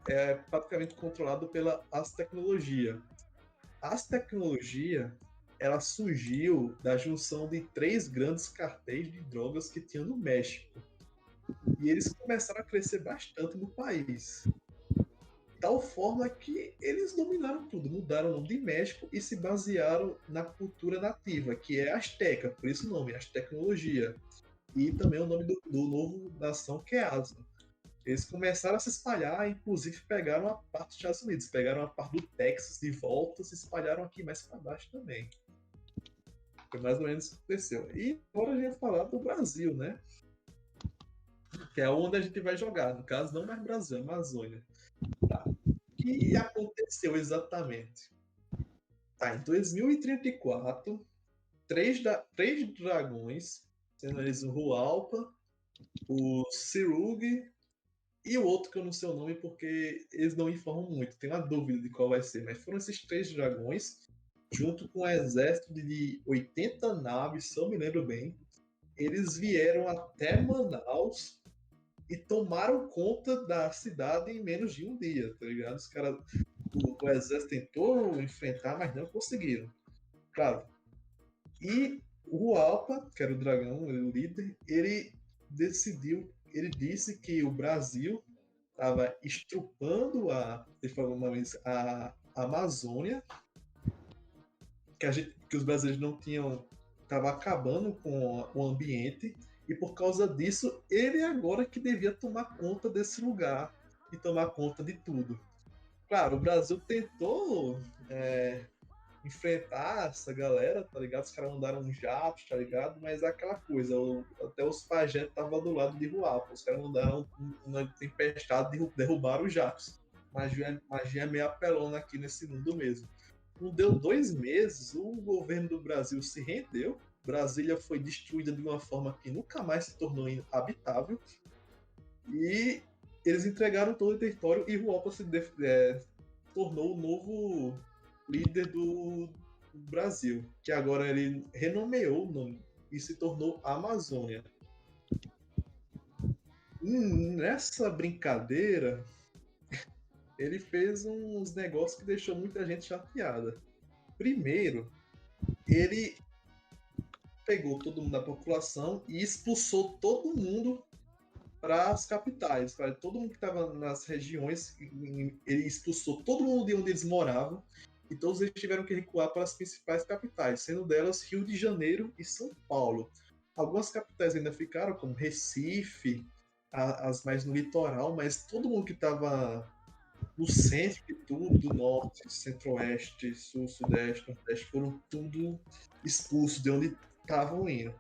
é praticamente controlado pela Aztecnologia. A Aztecnologia, ela surgiu da junção de 3 grandes cartéis de drogas que tinha no México. E eles começaram a crescer bastante no país. De tal forma que eles dominaram tudo, mudaram o nome de México e se basearam na cultura nativa, que é Azteca, por isso o nome, Aztecnologia. E também o nome do novo nação, que é Aslan. Eles começaram a se espalhar, inclusive pegaram a parte dos Estados Unidos, pegaram a parte do Texas de volta, se espalharam aqui mais para baixo também. Foi mais ou menos isso que aconteceu. E agora a gente vai falar do Brasil, né? Que é onde a gente vai jogar. No caso, não mais Brasil, é Amazônia. Tá. O que aconteceu exatamente? Tá, em 2034, 3 dragões, sendo eles o Hualpa, o Sirug e o outro que eu não sei o nome porque eles não informam muito, tenho uma dúvida de qual vai ser, mas foram esses 3 dragões, junto com um exército de 80 naves, se eu me lembro bem, eles vieram até Manaus e tomaram conta da cidade em menos de um dia, tá ligado? Os caras, o exército tentou enfrentar, mas não conseguiram. Claro. E o Hualpa, que era o dragão, o líder, ele disse que o Brasil estava estrupando ele falou uma vez, a Amazônia, que os brasileiros não tinham, estava acabando com o ambiente, e por causa disso, ele agora que devia tomar conta desse lugar e tomar conta de tudo. Claro, o Brasil tentou enfrentar essa galera, tá ligado? Os caras mandaram um jato, tá ligado? Mas é aquela coisa, até os pajés estavam do lado de Ruapa. Os caras mandaram uma tempestade e derrubaram os jatos. Magia meio apelona aqui nesse mundo mesmo. Não deu 2 meses, o governo do Brasil se rendeu. Brasília foi destruída de uma forma que nunca mais se tornou habitável. E eles entregaram todo o território e Ruapa se tornou o novo líder do Brasil, que agora ele renomeou o nome e se tornou Amazônia. Nessa brincadeira, ele fez uns negócios que deixou muita gente chateada. Primeiro, ele pegou todo mundo da população e expulsou todo mundo para as capitais. Para todo mundo que estava nas regiões, ele expulsou todo mundo de onde eles moravam e todos eles tiveram que recuar para as principais capitais, sendo delas Rio de Janeiro e São Paulo. Algumas capitais ainda ficaram, como Recife, as mais no litoral, mas todo mundo que estava no centro de tudo, do norte, centro-oeste, sul, sudeste, nordeste, foram tudo expulsos de onde estavam indo.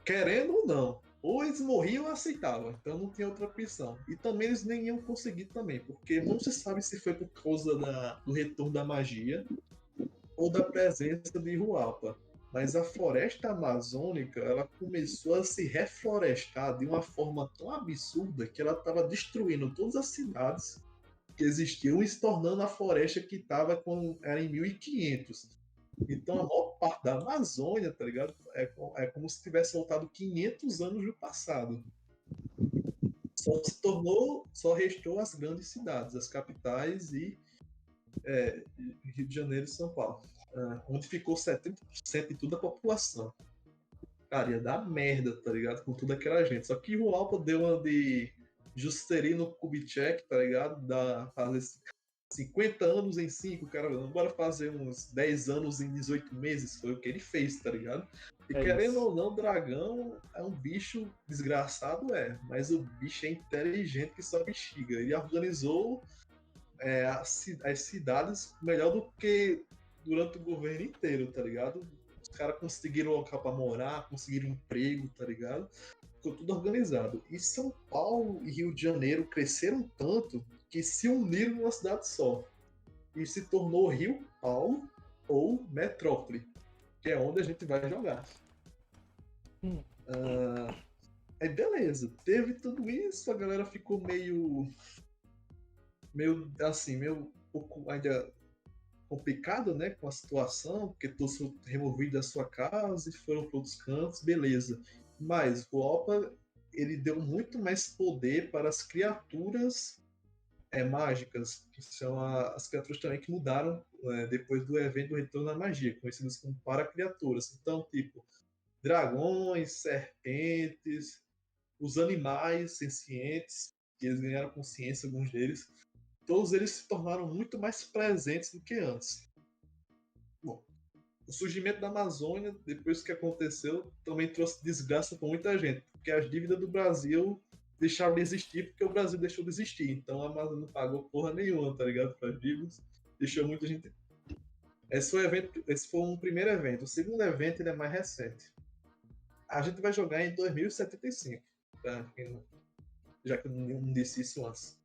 Querendo ou não, ou eles morriam ou aceitavam, então não tinha outra opção. E também eles nem iam conseguir também, porque não se sabe se foi por causa do retorno da magia ou da presença de Ruapa. Mas a floresta amazônica, ela começou a se reflorestar de uma forma tão absurda que ela estava destruindo todas as cidades que existiam e se tornando a floresta que estava era em 1500. Então a maior parte da Amazônia, tá ligado? É como se tivesse voltado 500 anos no passado. Só restou as grandes cidades, as capitais e Rio de Janeiro e São Paulo, onde ficou 70% de toda a população. Cara, ia dar merda, tá ligado? Com toda aquela gente. Só que o Alpa deu uma de Juscelino Kubitschek, tá ligado? Fazer 50 anos em 5, cara, bora fazer uns 10 anos em 18 meses, foi o que ele fez, tá ligado? E querendo isso. ou não, o dragão é um bicho desgraçado, mas o bicho é inteligente que só bexiga. Ele organizou as cidades melhor do que durante o governo inteiro, tá ligado? Os caras conseguiram local pra morar, conseguiram emprego, tá ligado? Ficou tudo organizado. E São Paulo e Rio de Janeiro cresceram tanto que se uniram numa cidade só. E se tornou Rio Paulo ou Metrópole, que é onde a gente vai jogar. Aí beleza, teve tudo isso, a galera ficou meio assim, meio um pouco ainda complicado, né, com a situação, porque todos foram removidos da sua casa e foram para outros cantos, beleza. Mas o Opa, ele deu muito mais poder para as criaturas mágicas, que são as criaturas também que mudaram depois do evento do Retorno da Magia, conhecidas como paracriaturas. Então, tipo, dragões, serpentes, os animais sencientes, que eles ganharam consciência, alguns deles, todos eles se tornaram muito mais presentes do que antes. Bom, o surgimento da Amazônia, depois que aconteceu, também trouxe desgraça para muita gente, porque as dívidas do Brasil deixaram de existir porque o Brasil deixou de existir. Então a Amazônia não pagou porra nenhuma, tá ligado? Para as dívidas. Deixou muita gente. Esse foi um primeiro evento. O segundo evento ele é mais recente. A gente vai jogar em 2075, tá? Já que eu não disse isso antes.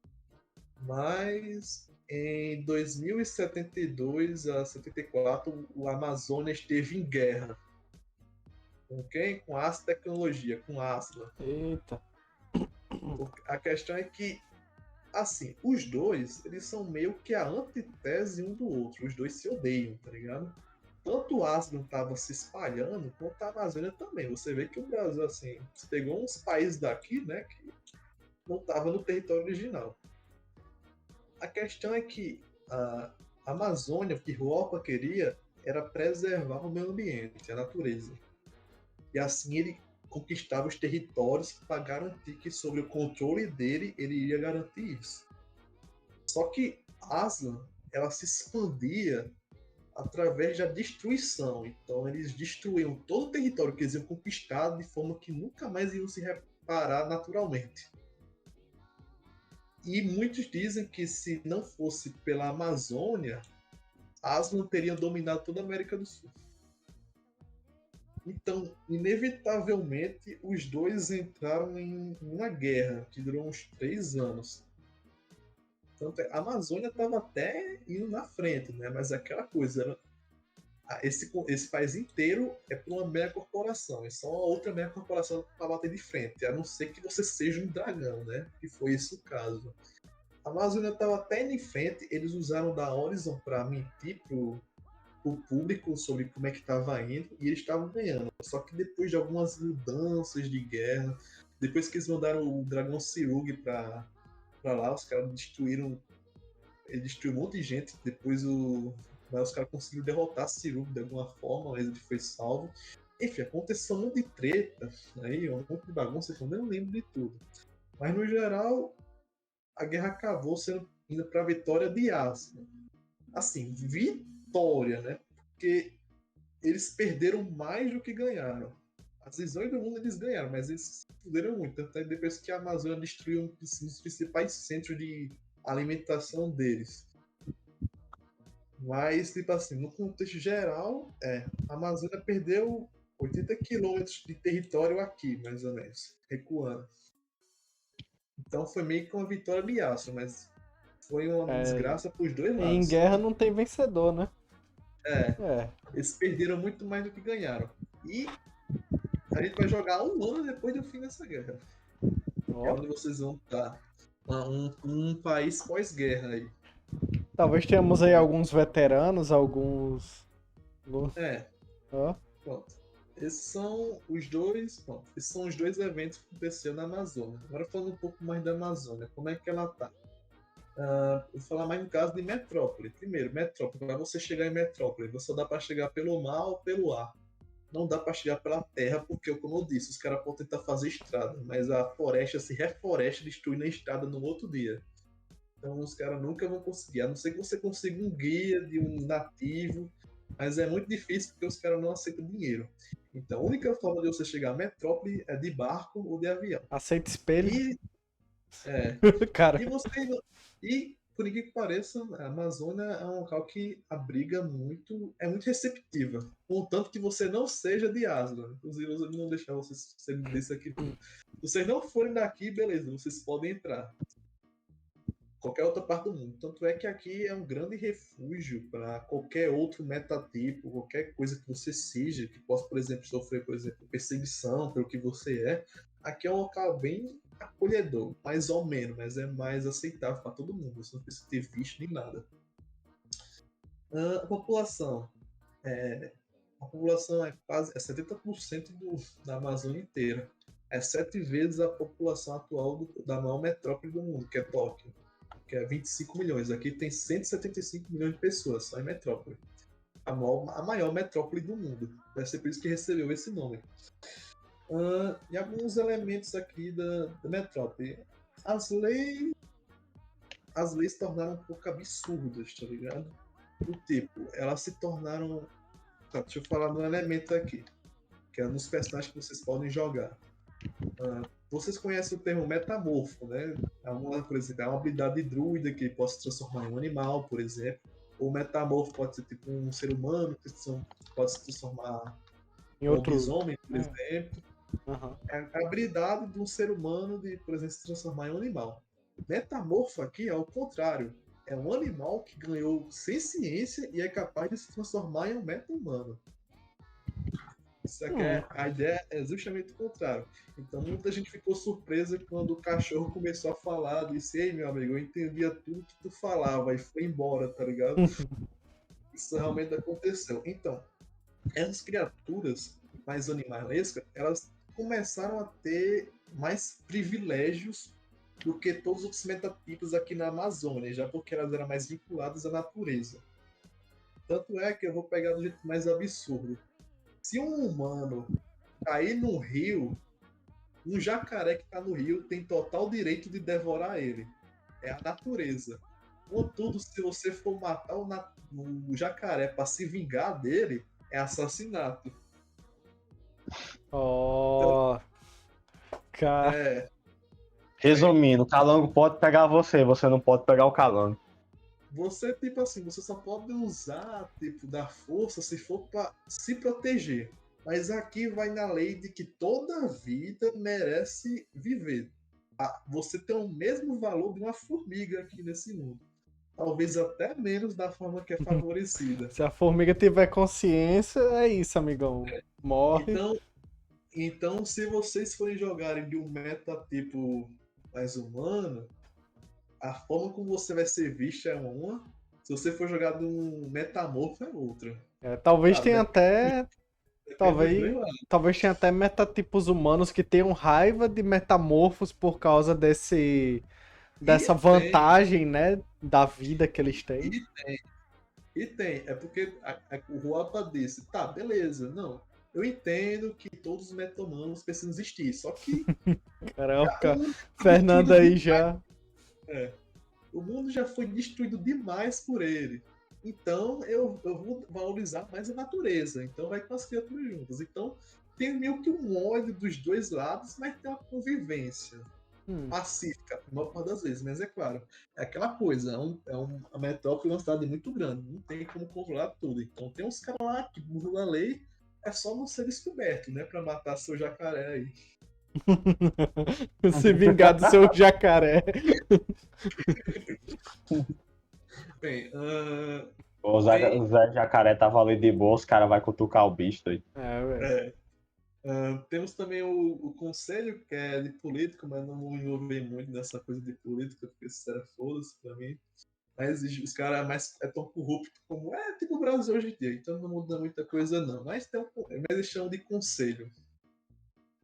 Mas em 2072 a 74, o Amazônia esteve em guerra. Com quem? Com a Asla Tecnologia, com a Asla. Eita. A questão é que, assim, os dois, eles são meio que a antitese um do outro. Os dois se odeiam, tá ligado? Tanto o Aslan estava se espalhando, quanto a Amazônia também. Você vê que o Brasil, assim, pegou uns países daqui, né, que não estavam no território original. A questão é que a Amazônia, o que Ruopa queria, era preservar o meio ambiente, a natureza. E assim ele conquistava os territórios para garantir que, sobre o controle dele, ele iria garantir isso. Só que Aslan, ela se expandia através da destruição. Então eles destruíam todo o território que eles iam conquistar de forma que nunca mais iam se reparar naturalmente. E muitos dizem que se não fosse pela Amazônia, Aslan teria dominado toda a América do Sul. Então, inevitavelmente, os dois entraram em uma guerra que durou uns 3 anos. Tanto a Amazônia estava até indo na frente, né? Mas aquela coisa, esse país inteiro é para uma mega corporação, e só uma outra mega corporação para bater de frente, a não ser que você seja um dragão, né? Que foi esse o caso. A Amazônia estava até indo em frente, eles usaram da Horizon para mentir pro público sobre como é que estava indo, e eles estavam ganhando. Só que depois de algumas mudanças de guerra, depois que eles mandaram o dragão Sirug para lá, os caras destruíram. Ele destruiu um monte de gente. Depois Mas os caras conseguiram derrotar Cirup de alguma forma, o Exit foi salvo. Enfim, aconteceu um monte de treta, aí, um monte de bagunça, eu nem lembro de tudo. Mas no geral, a guerra acabou indo para a vitória de Aslan. Assim, vitória, né? Porque eles perderam mais do que ganharam. As visões do mundo eles ganharam, mas eles se fuderam muito. Tanto é depois que a Amazônia destruiu um dos principais centros de alimentação deles. Mas, tipo assim, no contexto geral, a Amazônia perdeu 80 quilômetros de território aqui, mais ou menos, recuando. Então foi meio que uma vitória de aço, mas foi uma desgraça pros dois lados. Em guerra não tem vencedor, né? É, eles perderam muito mais do que ganharam. E a gente vai jogar um ano depois do fim dessa guerra. É onde vocês vão estar. Um país pós-guerra aí. Talvez tenhamos aí alguns veteranos, alguns. Ó. Pronto. Esses são os dois eventos que aconteceram na Amazônia. Agora falando um pouco mais da Amazônia, como é que ela tá? Vou falar mais no caso de Metrópole. Primeiro, Metrópole. Para você chegar em Metrópole, você só dá para chegar pelo mar ou pelo ar. Não dá para chegar pela terra, porque, como eu disse, os caras podem tentar fazer estrada, mas a floresta se refloresta, destruindo a estrada no outro dia. Então os caras nunca vão conseguir, a não ser que você consiga um guia de um nativo, mas é muito difícil porque os caras não aceitam dinheiro. Então a única forma de você chegar à Metrópole é de barco ou de avião. Aceita espelho. Cara. E por incrível que pareça, a Amazônia é um local que abriga muito, é muito receptiva. Contanto que você não seja de Aslan. Inclusive, eu não deixar vocês serem desse aqui. Se vocês não forem daqui, beleza, vocês podem entrar. Qualquer outra parte do mundo. Tanto é que aqui é um grande refúgio para qualquer outro metatipo, qualquer coisa que você seja, que possa, por exemplo, sofrer, perseguição pelo que você é. Aqui é um local bem acolhedor, mais ou menos, mas é mais aceitável para todo mundo. Você não precisa ter visto nem nada. A população é quase 70% da Amazônia inteira. É 7 vezes a população atual da maior metrópole do mundo, que é Tóquio, que é 25 milhões. Aqui tem 175 milhões de pessoas, só em metrópole. A maior metrópole do mundo. Deve ser por isso que recebeu esse nome. E alguns elementos aqui da metrópole. As leis se tornaram um pouco absurdas, tá ligado? Do tipo, elas se tornaram... Tá, deixa eu falar de um elemento aqui, que é nos personagens que vocês podem jogar. Vocês conhecem o termo metamorfo, né? Por exemplo, é uma habilidade de druida que pode se transformar em um animal, por exemplo. Ou metamorfo pode ser tipo um ser humano, que pode se transformar em um lobisomem, por exemplo. Uhum. É a habilidade de um ser humano de, por exemplo, se transformar em um animal. Metamorfo aqui é o contrário. É um animal que ganhou ciência e é capaz de se transformar em um meta-humano. Isso aqui a ideia é justamente o contrário. Então muita gente ficou surpresa quando o cachorro começou a falar, disse: "Ei, meu amigo, eu entendia tudo que tu falava", e foi embora, tá ligado? Isso realmente aconteceu. Então, essas criaturas mais animalescas, elas começaram a ter mais privilégios do que todos os outros metatipos aqui na Amazônia, já porque elas eram mais vinculadas à natureza. Tanto é que eu vou pegar do jeito mais absurdo. Se um humano cair no rio, um jacaré que está no rio tem total direito de devorar ele. É a natureza. Contudo, se você for matar o jacaré para se vingar dele, é assassinato. Cara. Resumindo, o calango pode pegar você não pode pegar o calango. Você, tipo assim, você só pode usar, tipo, da força se for para se proteger. Mas aqui vai na lei de que toda vida merece viver. Você tem o mesmo valor de uma formiga aqui nesse mundo. Talvez até menos da forma que é favorecida. Se a formiga tiver consciência, é isso, amigão. Morre. Então, se vocês forem jogarem de um meta-tipo mais humano, a forma como você vai ser visto é uma. Se você for jogar de um metamorfo, é outra. Talvez tenha até... Talvez tenha até metatipos humanos que tenham raiva de metamorfos por causa dessa vantagem, né, da vida que eles têm. E tem, é porque o Ruapa disse, tá, beleza, não. Eu entendo que todos os meta-humanos precisam existir, só que Caramba, o mundo foi Fernando destruído aí demais. já. O mundo já foi destruído demais por ele. Então eu vou valorizar mais a natureza. Então vai com as criaturas juntas. Então tem meio que um ódio dos dois lados, mas tem uma convivência pacífica, a maior parte das vezes. Mas é claro, é aquela coisa, a metrópole é uma cidade muito grande, não tem como controlar tudo. Então tem uns caras lá que burlam a lei, é só não ser descoberto, né? Pra matar seu jacaré aí. Se vingar do seu jacaré. Bem, O Zé Jacaré tava ali de boa, os caras vão cutucar o bicho aí. É, velho. temos também o conselho, que é de político, mas não vou me envolver muito nessa coisa de política, porque isso era foda-se pra mim. Mas os caras mais é tão corrupto como é tipo o Brasil hoje em dia, então não muda muita coisa não. Mas eles chamam de conselho.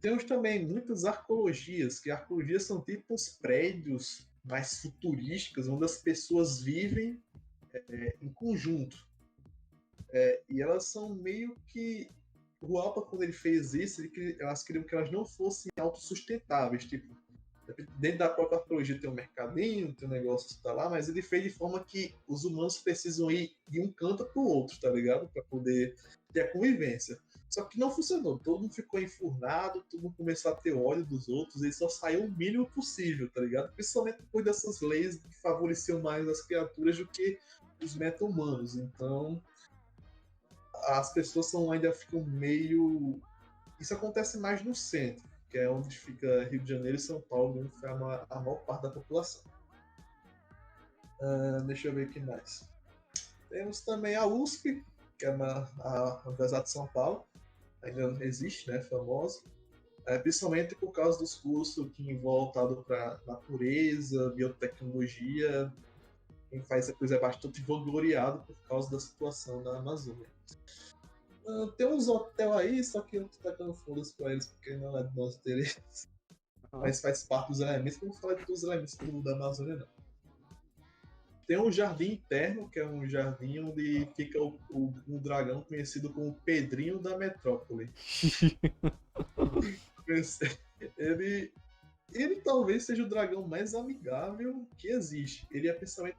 Temos também muitas arcologias, que arcologias são tipo uns prédios mais futurísticos, onde as pessoas vivem em conjunto. E elas são meio que. O Alpa, quando ele fez isso, elas queriam que elas não fossem autossustentáveis. Tipo, dentro da própria arqueologia tem um mercadinho, tem um negócio que tá lá, mas ele fez de forma que os humanos precisam ir de um canto pro outro, tá ligado? Para poder ter a convivência. Só que não funcionou. Todo mundo ficou enfurnado, todo mundo começou a ter ódio dos outros, e só saiu o mínimo possível, tá ligado? Principalmente depois dessas leis que favoreciam mais as criaturas do que os meta-humanos. Então, as pessoas ainda ficam meio. Isso acontece mais no centro, que é onde fica Rio de Janeiro e São Paulo, onde fica a maior parte da população. Deixa eu ver o que mais. Temos também a USP, que é a Universidade de São Paulo, ainda existe, né, famosa. Principalmente por causa dos cursos que voltado para natureza, biotecnologia. Quem faz essa coisa é bastante vangloriado por causa da situação da Amazônia. Tem uns hotéis aí, só que eu tô tacando foda-se pra eles, porque não é do nosso interesse. Mas faz parte dos elementos, não vou falar de todos os elementos da Amazônia, não. Tem um jardim interno, que é um jardim onde fica um dragão conhecido como Pedrinho da Metrópole. Ele talvez seja o dragão mais amigável que existe. Ele é principalmente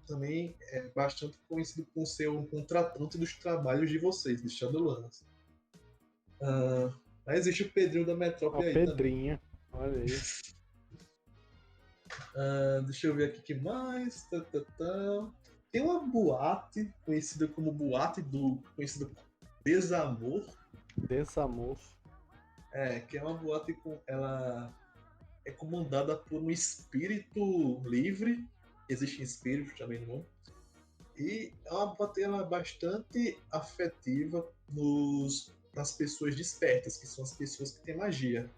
também é bastante conhecido por ser um contratante dos trabalhos de vocês, de Shadowlands. Mas existe o Pedrinho da Metrópole Ó, aí Pedrinho. Olha aí. deixa eu ver aqui o que mais. Tem uma boate conhecida como conhecida como Desamor. Desamor. Que é uma boate ela é comandada por um espírito livre. Existem espíritos também no mundo. E é uma boate bastante afetiva nas pessoas despertas, que são as pessoas que têm magia.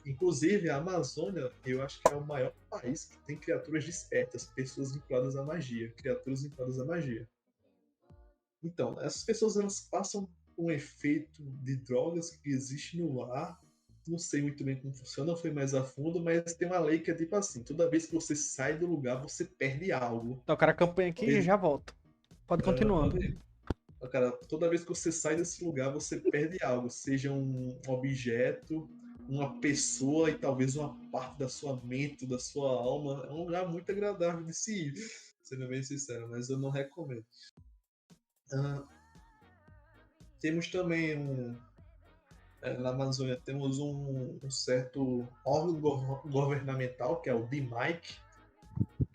Inclusive, a Amazônia, eu acho que é o maior país que tem criaturas despertas, pessoas vinculadas à magia, criaturas vinculadas à magia. Então, essas pessoas elas passam por um efeito de drogas que existe no ar. Não sei muito bem como funciona, não foi mais a fundo, mas tem uma lei que é tipo assim: toda vez que você sai do lugar, você perde algo. Tocar a campanha aqui e já volto. Pode continuando. Cara, toda vez que você sai desse lugar, você perde algo, seja um objeto, uma pessoa e talvez uma parte da sua mente, da sua alma. É um lugar muito agradável de se ir, sendo bem sincero, mas eu não recomendo. Temos também na Amazônia temos um certo órgão governamental, que é o DMIC.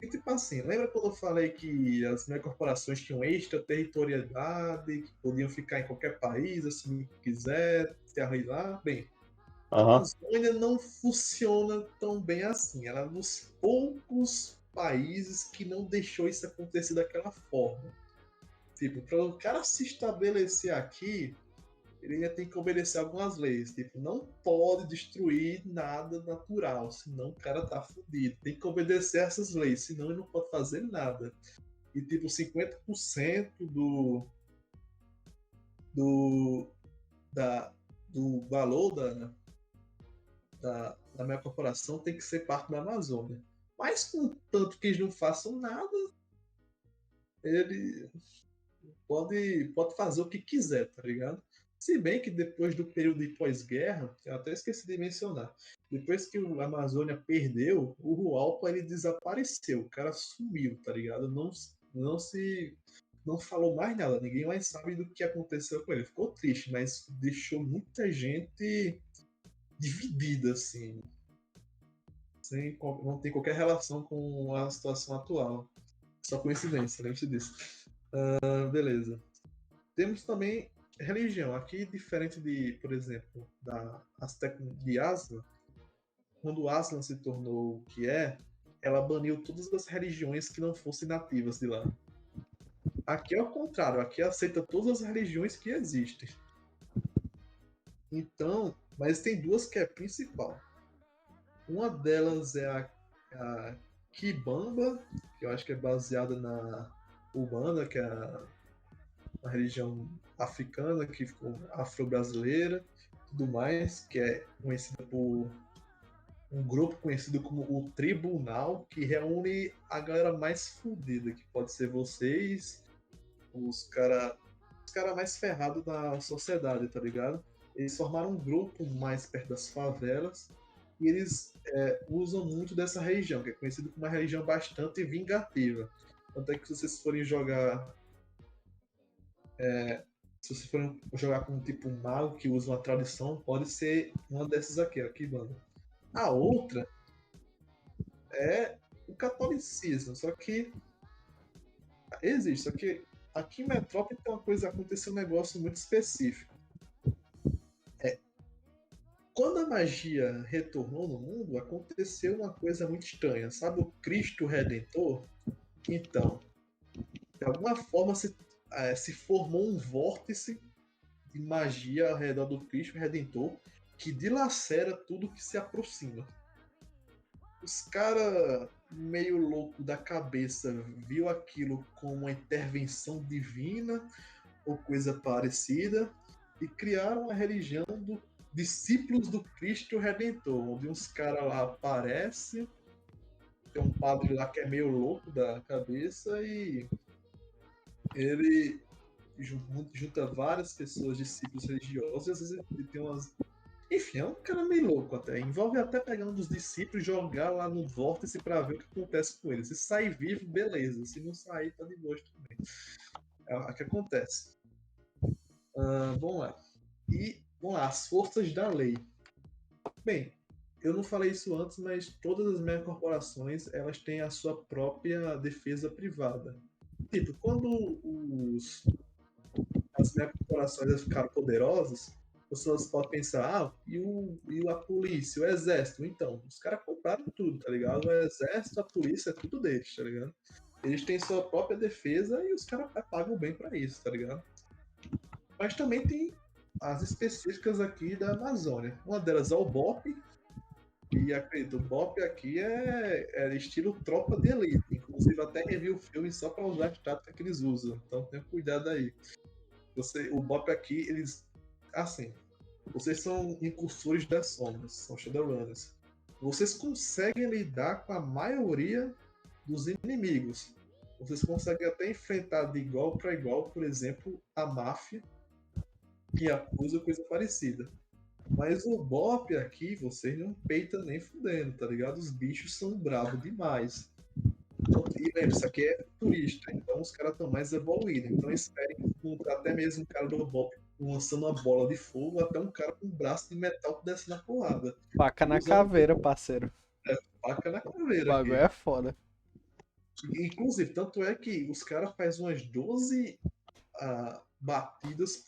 E tipo assim, lembra quando eu falei que as megacorporações tinham extraterritorialidade, que podiam ficar em qualquer país, assim que quiser, se arranjar? Bem, a Amazônia não funciona tão bem assim. Ela é um dos poucos países que não deixou isso acontecer daquela forma. Tipo, para o cara se estabelecer aqui, ele ainda tem que obedecer algumas leis. Tipo, não pode destruir nada natural, senão o cara tá fudido. Tem que obedecer essas leis, senão ele não pode fazer nada. E tipo, 50% do valor da minha corporação tem que ser parte da Amazônia. Mas contanto que eles não façam nada, ele pode fazer o que quiser, tá ligado? Se bem que depois do período de pós-guerra, eu até esqueci de mencionar, depois que a Amazônia perdeu, o Rualpa ele desapareceu, o cara sumiu, tá ligado? Não falou mais nada, ninguém mais sabe do que aconteceu com ele. Ficou triste, mas deixou muita gente dividida, assim, não tem qualquer relação com a situação atual. Só coincidência, lembre-se disso. Beleza. Temos também religião. Aqui, diferente de, por exemplo, de Aslan, quando Aslan se tornou o que é, ela baniu todas as religiões que não fossem nativas de lá. Aqui é o contrário, aqui aceita todas as religiões que existem. Então, mas tem duas que é principal. Uma delas é a Kibamba, que eu acho que é baseada na Umbanda, que é uma religião africana, que ficou afro-brasileira, tudo mais, que é conhecida por um grupo conhecido como o Tribunal, que reúne a galera mais fodida, que pode ser vocês, os cara mais ferrados da sociedade, tá ligado? Eles formaram um grupo mais perto das favelas e eles usam muito dessa religião, que é conhecida como uma religião bastante vingativa. Tanto é que se vocês forem jogar com um tipo mago que usa uma tradição, pode ser uma dessas aqui, ó, Kibanda. A outra é o catolicismo, só que existe, só que aqui em Metrópole tem uma coisa, aconteceu um negócio muito específico. Quando a magia retornou no mundo, aconteceu uma coisa muito estranha. Sabe o Cristo Redentor? Então, de alguma forma se formou um vórtice de magia ao redor do Cristo Redentor que dilacera tudo que se aproxima. Os caras meio louco da cabeça viu aquilo como uma intervenção divina ou coisa parecida e criaram a religião do Discípulos do Cristo Redentor, onde uns caras lá aparecem, tem um padre lá que é meio louco da cabeça e ele junta várias pessoas, discípulos religiosos, e às vezes ele tem umas. Enfim, é um cara meio louco até. Envolve até pegar um dos discípulos e jogar lá no vórtice pra ver o que acontece com ele. Se sair vivo, beleza. Se não sair, tá de gosto também. É o que acontece. Vamos lá. Vamos lá, as forças da lei. Bem, eu não falei isso antes, mas todas as megacorporações elas têm a sua própria defesa privada. Tipo, quando as megacorporações ficaram poderosas, as pessoas podem pensar, e a polícia, o exército? Então, os caras compraram tudo, tá ligado? O exército, a polícia, é tudo deles, tá ligado? Eles têm sua própria defesa e os caras pagam bem pra isso, tá ligado? Mas também tem as específicas aqui da Amazônia. Uma delas é o BOP, e acredito, o BOP aqui é estilo tropa de elite. Inclusive, até revi o filme só para usar a tática que eles usam. Então, tenha cuidado aí. O BOP aqui, eles. Assim, vocês são incursores das sombras, são Shadowrunners. Vocês conseguem lidar com a maioria dos inimigos. Vocês conseguem até enfrentar de igual para igual, por exemplo, a máfia e acusa coisa parecida. Mas o BOP aqui, vocês não peitam nem fudendo, tá ligado? Os bichos são bravos demais. Então, e lembre, isso aqui é turista, então os caras estão mais evoluídos. Então esperem até mesmo um cara do BOP lançando uma bola de fogo, até um cara com um braço de metal que desce na porrada. Faca na caveira, parceiro. Faca na caveira. O bagulho é foda. Inclusive, tanto é que os caras fazem umas 12 batidas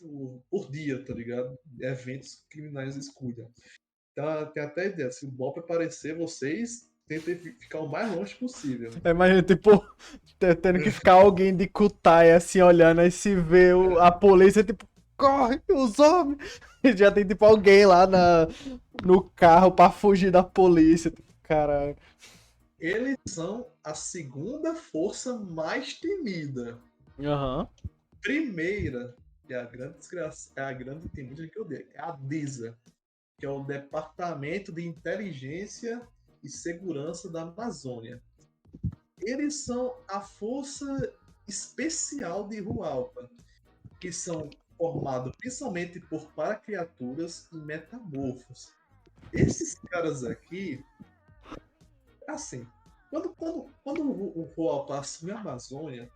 por dia, tá ligado? Eventos criminais eles cuidam. Então tem até a ideia, se o BOP aparecer, vocês tentem ficar o mais longe possível. Imagina, tipo, tendo que ficar alguém de Kutai assim olhando, aí se vê a polícia, tipo, corre, os homens! E já tem tipo alguém lá no carro pra fugir da polícia. Tipo, caralho. Eles são a segunda força mais temida. Aham. Primeira, que é a grande desgraça, é a grande temida que eu dei, é a DISA, que é o Departamento de Inteligência e Segurança da Amazônia. Eles são a força especial de Hualpa, que são formados principalmente por paracriaturas e metamorfos. Esses caras aqui, assim, quando o Hualpa assume a Amazônia,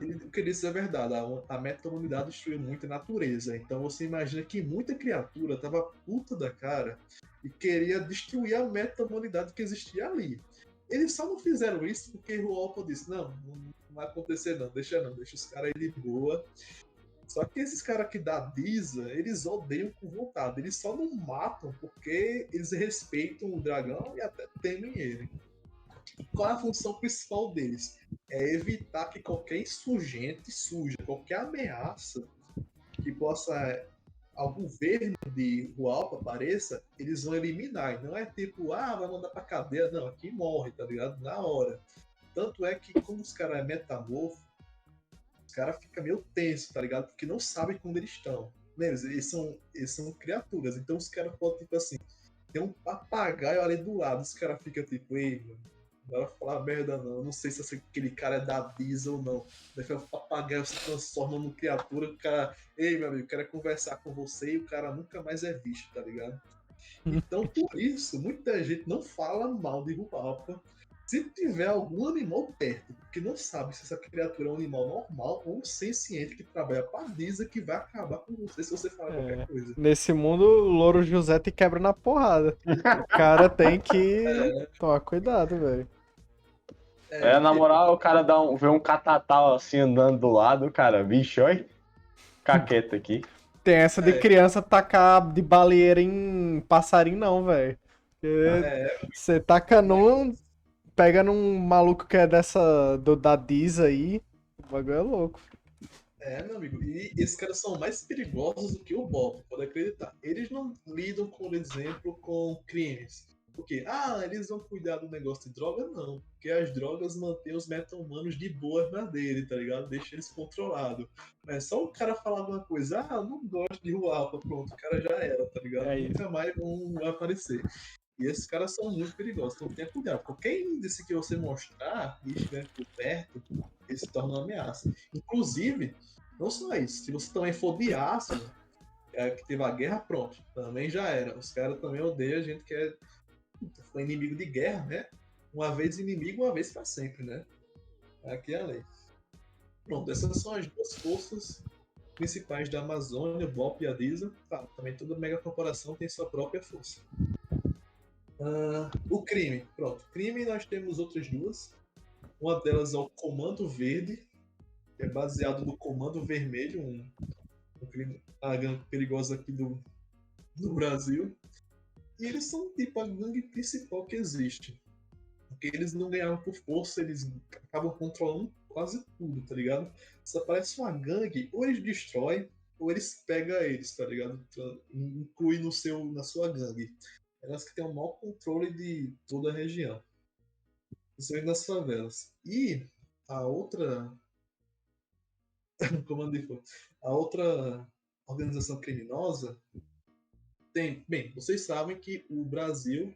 o que ele disse é verdade, a meta-humanidade destruiu muita natureza. Então você imagina que muita criatura tava puta da cara e queria destruir a meta-humanidade que existia ali. Eles só não fizeram isso porque o Alpa disse, não vai acontecer não, deixa os caras aí de boa. Só que esses caras aqui da Disa, eles odeiam com vontade, eles só não matam porque eles respeitam o dragão e até temem ele. Qual é a função principal deles? É evitar que qualquer insurgente surja, qualquer ameaça que possa ao governo de Hualpa apareça, eles vão eliminar. E não é tipo, vai mandar pra cadeia. Não, aqui morre, tá ligado? Na hora. Tanto é que, como os caras é metamorfo, os caras ficam meio tensos, tá ligado? Porque não sabem como eles estão. Eles são criaturas. Então os caras podem, tipo assim, tem um papagaio ali do lado. Os caras ficam tipo, ei, mano, não vai falar merda não. Eu não sei se aquele cara é da Diesel ou não. Daqui o papagaio se transforma numa criatura. O cara, ei meu amigo, eu quero conversar com você e o cara nunca mais é visto, tá ligado? Então por isso, muita gente não fala mal de Hualpa se tiver algum animal perto, porque não sabe se essa criatura é um animal normal ou um senciente que trabalha pra Diesel que vai acabar com você se você falar qualquer coisa. Nesse mundo, o Louro José te quebra na porrada. O cara tem que tomar cuidado, velho. Na moral, o cara vê um catatal assim andando do lado, cara, bicho, olha. Caqueta aqui. Tem essa de criança tacar de baleeira em passarinho, não, velho. Você taca num, pega num maluco que é da Diz aí, o bagulho é louco. Meu amigo, e esses caras são mais perigosos do que o Bob, pode acreditar. Eles não lidam, por exemplo, com crimes. Porque, eles vão cuidar do negócio de droga? Não. Porque as drogas mantêm os meta-humanos de boa na dele, tá ligado? Deixa eles controlados. Mas só o cara falar alguma coisa, eu não gosto de Ruapa, pronto, o cara já era, tá ligado? É isso. Nunca mais vão aparecer. E esses caras são muito perigosos, então tenha cuidado. Qualquer índice que você mostrar e estiver por perto, ele se torna uma ameaça. Inclusive, não só isso, se você também for de aço, que teve a guerra, pronto, também já era. Os caras também odeiam a gente que foi inimigo de guerra, né? Uma vez inimigo, uma vez para sempre, né? Aqui é a lei. Pronto, essas são as duas forças principais da Amazônia, BOP e a DISA. Tá, também toda megacorporação tem sua própria força. O crime. Pronto. Crime nós temos outras duas. Uma delas é o Comando Verde, que é baseado no Comando Vermelho, uma gangue perigosa aqui do Brasil. E eles são tipo a gangue principal que existe. Porque eles não ganharam por força, eles acabam controlando quase tudo, tá ligado? Se aparece uma gangue, ou eles destroem, ou eles pegam eles, tá ligado? Inclui na sua gangue. Elas que têm o maior controle de toda a região. Principalmente nas favelas. E a outra. Como eu digo, a outra organização criminosa tem. Bem, vocês sabem que o Brasil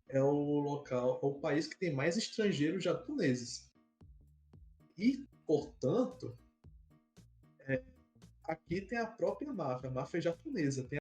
é o país que tem mais estrangeiros japoneses. E, portanto, aqui tem a própria máfia, a máfia japonesa. Tem